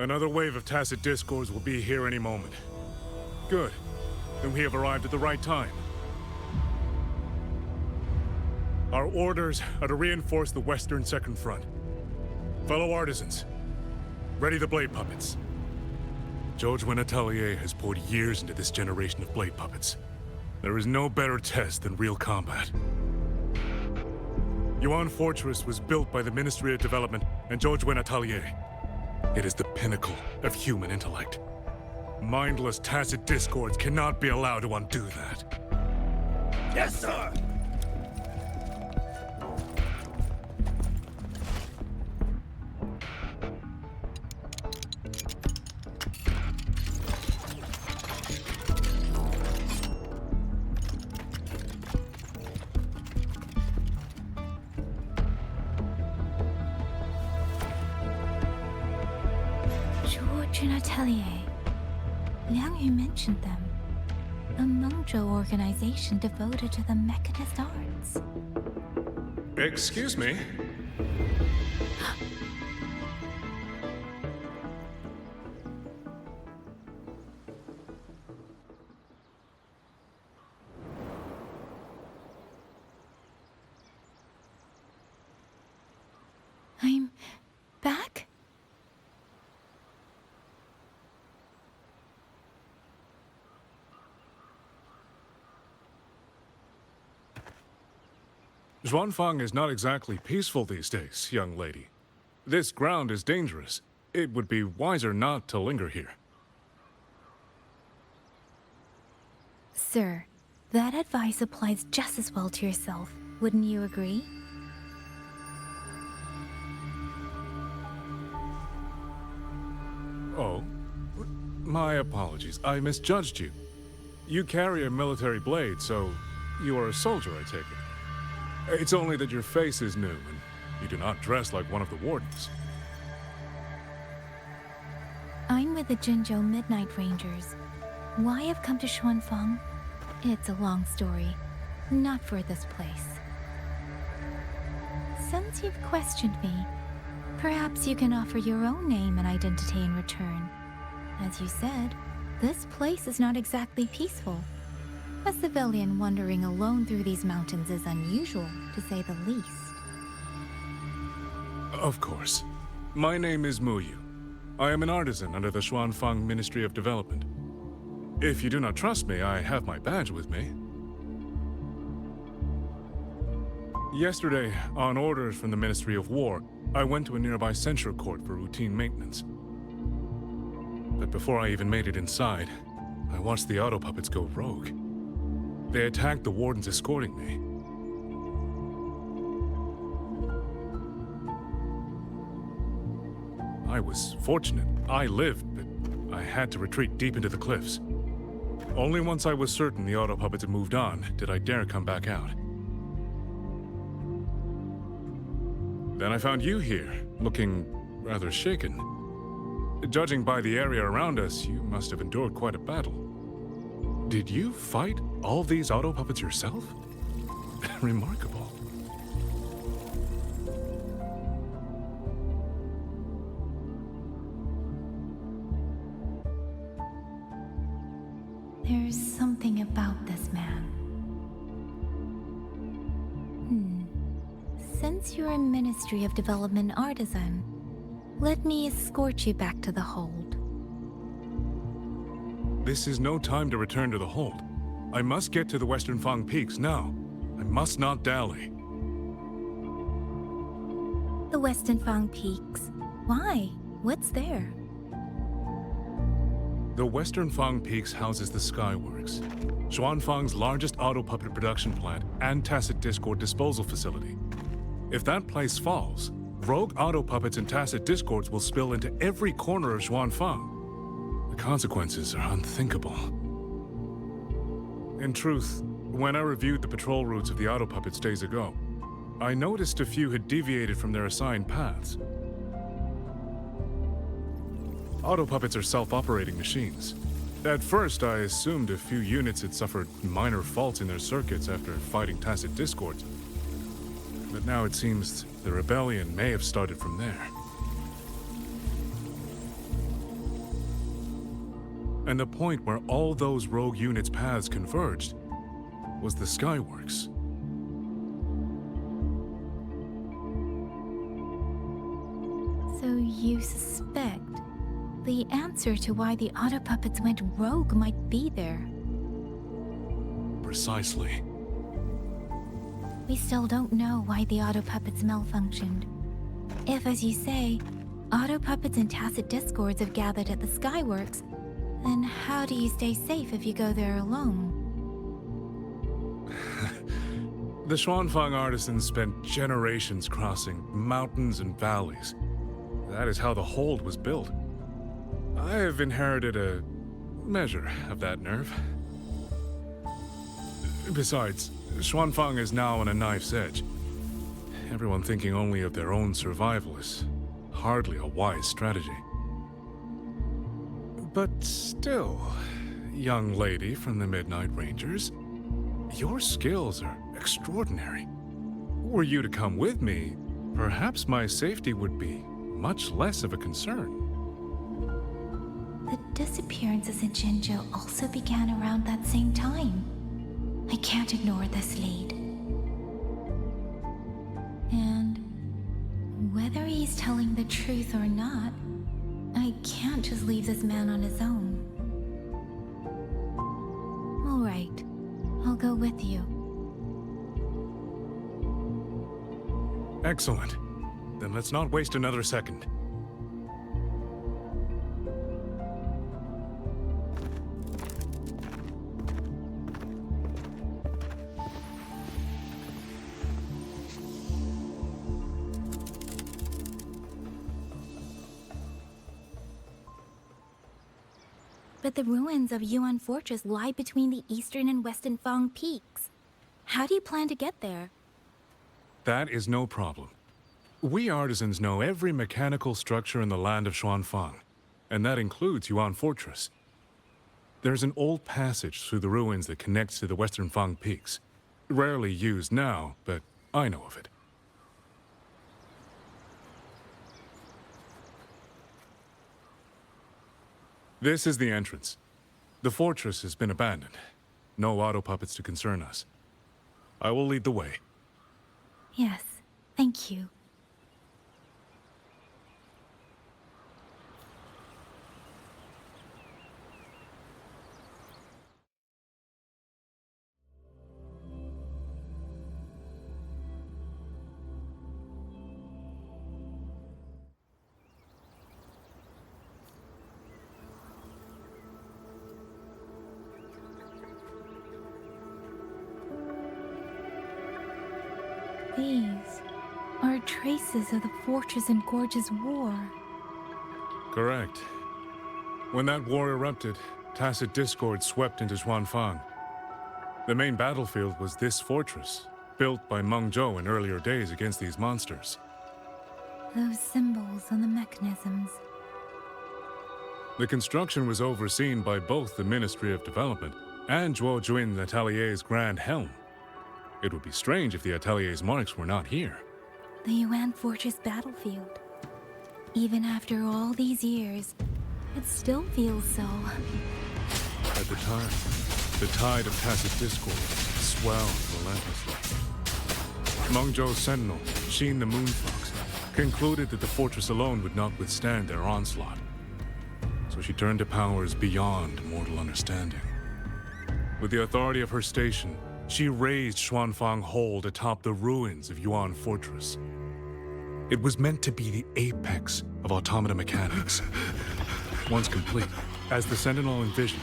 Another wave of tacit discords will be here any moment. Good. Then we have arrived at the right time. Our orders are to reinforce the Western Second Front. Fellow artisans, ready the blade puppets. George Atelier has poured years into this generation of blade puppets. There is no better test than real combat. Yuan Fortress was built by the Ministry of Development and George Atelier. It is the pinnacle of human intellect. Mindless tacit discords cannot be allowed to undo that. Yes, sir! Atelier. Liang Yu mentioned them. A Mengzhou organization devoted to the mechanist arts. Excuse me? I'm back? Xuanfang is not exactly peaceful these days, young lady. This ground is dangerous. It would be wiser not to linger here. Sir, that advice applies just as well to yourself. Wouldn't you agree? Oh? My apologies. I misjudged you. You carry a military blade, so you are a soldier, I take it. It's only that your face is new, and you do not dress like one of the wardens. I'm with the Jinzhou Midnight Rangers. Why I've come to Xuanfang? It's a long story. Not for this place. Since you've questioned me, perhaps you can offer your own name and identity in return. As you said, this place is not exactly peaceful. A civilian wandering alone through these mountains is unusual, to say the least. Of course. My name is Muyu. I am an artisan under the Xuanfang Ministry of Development. If you do not trust me, I have my badge with me. Yesterday, on orders from the Ministry of War, I went to a nearby censure court for routine maintenance. But before I even made it inside, I watched the auto puppets go rogue. They attacked the wardens escorting me. I was fortunate. I lived, but I had to retreat deep into the cliffs. Only once I was certain the auto puppets had moved on did I dare come back out. Then I found you here, looking rather shaken. Judging by the area around us, you must have endured quite a battle. Did you fight all these auto puppets yourself? Remarkable. There's something about this man. Since you're a Ministry of Development artisan, let me escort you back to the hold. This is no time to return to the hold. I must get to the Western Fang Peaks now. I must not dally. The Western Fang Peaks? Why? What's there? The Western Fang Peaks houses the Skyworks, Xuanfang's largest auto puppet production plant and tacit discord disposal facility. If that place falls, rogue auto puppets and tacit discords will spill into every corner of Xuanfang. The consequences are unthinkable. In truth, when I reviewed the patrol routes of the auto puppets days ago, I noticed a few had deviated from their assigned paths. Auto puppets are self-operating machines. At first, I assumed a few units had suffered minor faults in their circuits after fighting tacit discords. But now it seems the rebellion may have started from there. And the point where all those rogue units' paths converged was the Skyworks. So you suspect the answer to why the auto puppets went rogue might be there? Precisely. We still don't know why the auto puppets malfunctioned. If, as you say, auto puppets and tacit discords have gathered at the Skyworks, then how do you stay safe if you go there alone? The Xuanfang artisans spent generations crossing mountains and valleys. That is how the hold was built. I have inherited a measure of that nerve. Besides, Xuanfang is now on a knife's edge. Everyone thinking only of their own survival is hardly a wise strategy. But still, young lady from the Midnight Rangers, your skills are extraordinary. Were you to come with me, perhaps my safety would be much less of a concern. The disappearances in Jinzhou also began around that same time. I can't ignore this lead. And whether he's telling the truth or not, I can't just leave this man on his own. All right, I'll go with you. Excellent. Then let's not waste another second. But the ruins of Yuan Fortress lie between the eastern and western Fang peaks. How do you plan to get there? That is no problem. We artisans know every mechanical structure in the land of Xuanfang, and that includes Yuan Fortress. There's an old passage through the ruins that connects to the western Fang peaks. Rarely used now, but I know of it. This is the entrance. The fortress has been abandoned. No auto puppets to concern us. I will lead the way. Yes, thank you. These are traces of the Fortress and Gorge's war. Correct. When that war erupted, tacit discord swept into Xuanfang. The main battlefield was this fortress, built by Meng Zhou in earlier days against these monsters. Those symbols on the mechanisms. The construction was overseen by both the Ministry of Development and Zhuo Jun's Atelier's Grand Helm. It would be strange if the Atelier's marks were not here. The Yuan Fortress battlefield. Even after all these years, it still feels so. At the time, the tide of tacit discord swelled relentlessly. Meng Zhou's sentinel, Xin the Moonfox, concluded that the fortress alone would not withstand their onslaught. So she turned to powers beyond mortal understanding. With the authority of her station, she raised Xuanfang Hold atop the ruins of Yuan Fortress. It was meant to be the apex of automata mechanics. Once complete, as the Sentinel envisioned,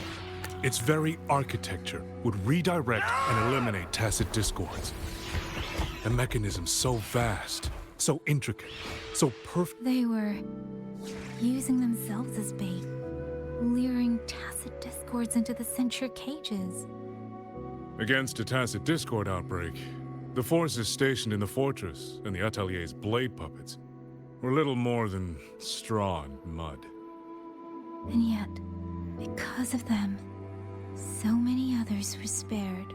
its very architecture would redirect and eliminate tacit discords. The mechanism so vast, so intricate, so perfect. They were using themselves as bait, luring tacit discords into the censure cages. Against a tacit discord outbreak, the forces stationed in the fortress and the Atelier's blade puppets were little more than straw and mud. And yet, because of them, so many others were spared.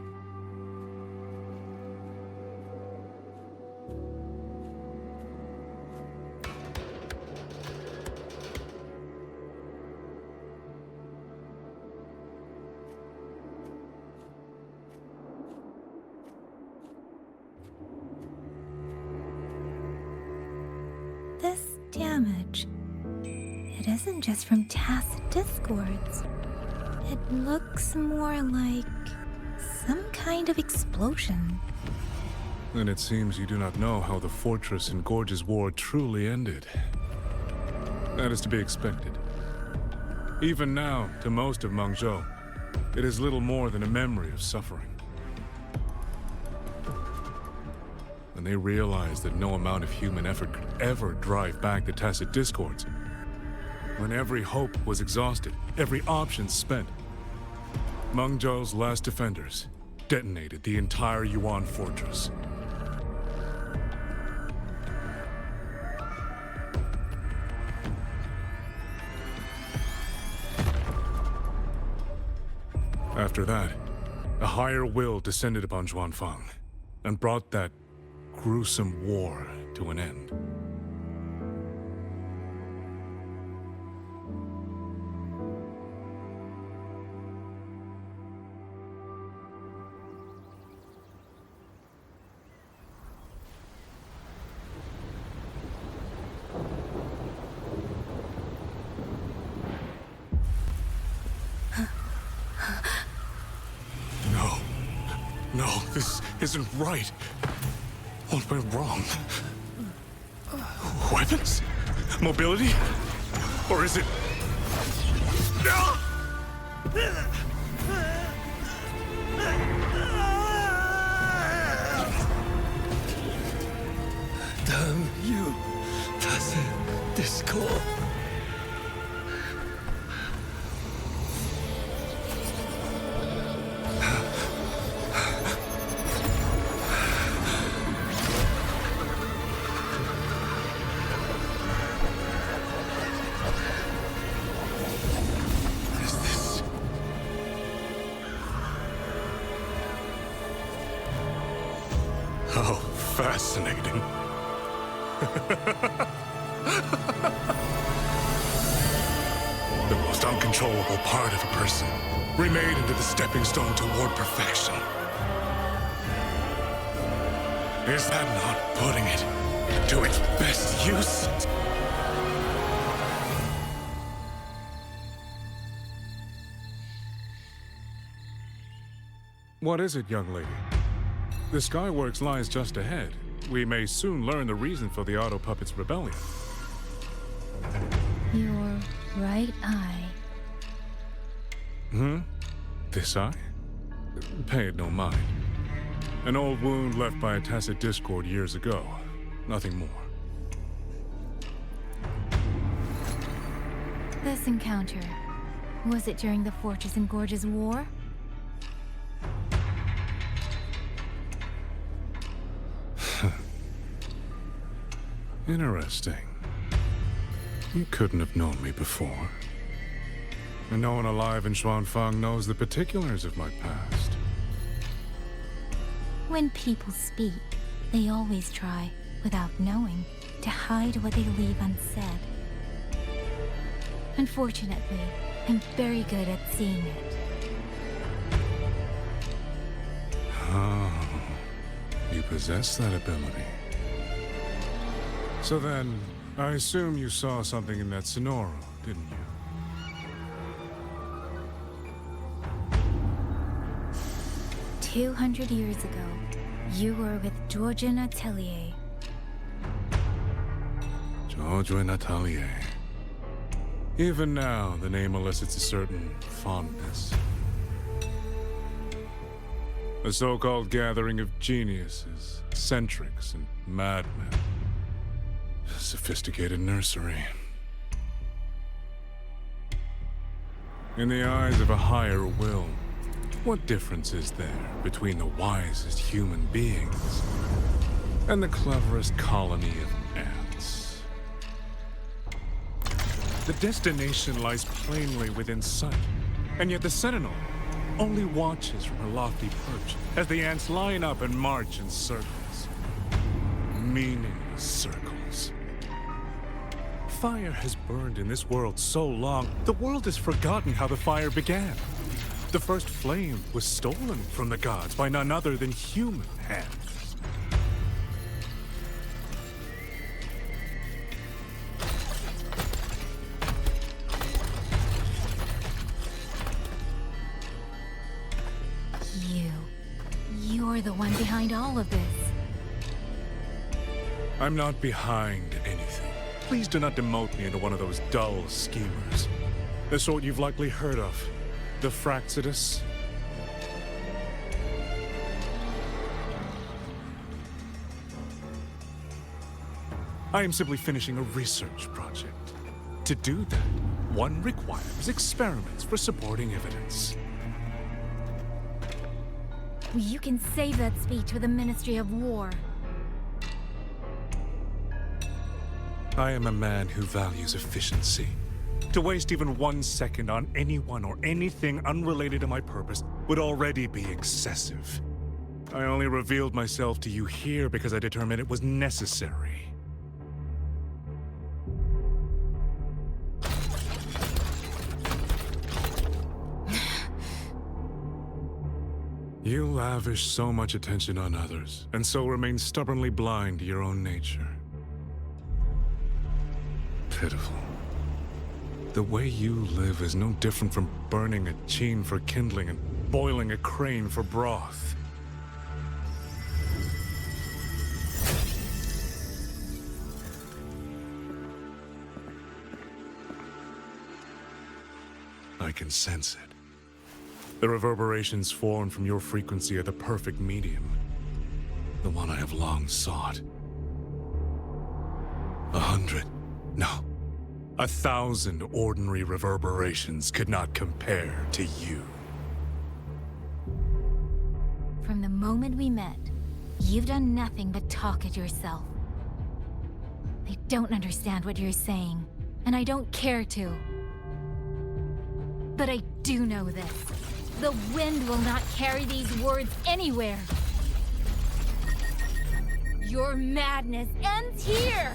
this damage, it isn't just from tacit discords. It looks more like some kind of explosion. Then it seems you do not know how the fortress in Gorge's war truly ended. That is to be expected. Even now, to most of Mengzhou, it is little more than a memory of suffering. When they realized that no amount of human effort could ever drive back the tacit discords, when every hope was exhausted, every option spent, Mengzhou's last defenders detonated the entire Yuan fortress. After that, a higher will descended upon Xuanfang and brought that gruesome war to an end. No, this isn't right. What went wrong? Weapons? Mobility? Or is it... Damn you, tacit discord. Oh, fascinating. The most uncontrollable part of a person, remade into the stepping stone toward perfection. Is that not putting it to its best use? What is it, young lady? The Skyworks lies just ahead. We may soon learn the reason for the Auto Puppet's rebellion. Your right eye. This eye? Pay it no mind. An old wound left by a tacit discord years ago. Nothing more. This encounter, was it during the Fortress and Gorge's war? Interesting. You couldn't have known me before. And no one alive in Xuanfang knows the particulars of my past. When people speak, they always try, without knowing, to hide what they leave unsaid. Unfortunately, I'm very good at seeing it. Oh, you possess that ability. So then, I assume you saw something in that Sonoro, didn't you? 200 years ago, you were with Georgian Atelier. Georgian Atelier. Even now, the name elicits a certain fondness. A so-called gathering of geniuses, eccentrics, and madmen. A sophisticated nursery. In the eyes of a higher will, what difference is there between the wisest human beings and the cleverest colony of ants? The destination lies plainly within sight, and yet the Sentinel only watches from her lofty perch as the ants line up and march in circles. Meaningless circles. Fire has burned in this world so long, the world has forgotten how the fire began. The first flame was stolen from the gods by none other than human hands. behind all of this. I'm not behind anything. Please do not demote me into one of those dull schemers. The sort you've likely heard of. The Fraxidus. I am simply finishing a research project. To do that, one requires experiments for supporting evidence. You can save that speech with the Ministry of War. I am a man who values efficiency. To waste even 1 second on anyone or anything unrelated to my purpose would already be excessive. I only revealed myself to you here because I determined it was necessary. You lavish so much attention on others, and so remain stubbornly blind to your own nature. Pitiful. The way you live is no different from burning a cheen for kindling and boiling a crane for broth. I can sense it. The reverberations formed from your frequency are the perfect medium. The one I have long sought. 100, no, 1,000 ordinary reverberations could not compare to you. From the moment we met, you've done nothing but talk at yourself. I don't understand what you're saying, and I don't care to. But I do know this. The wind will not carry these words anywhere. Your madness ends here!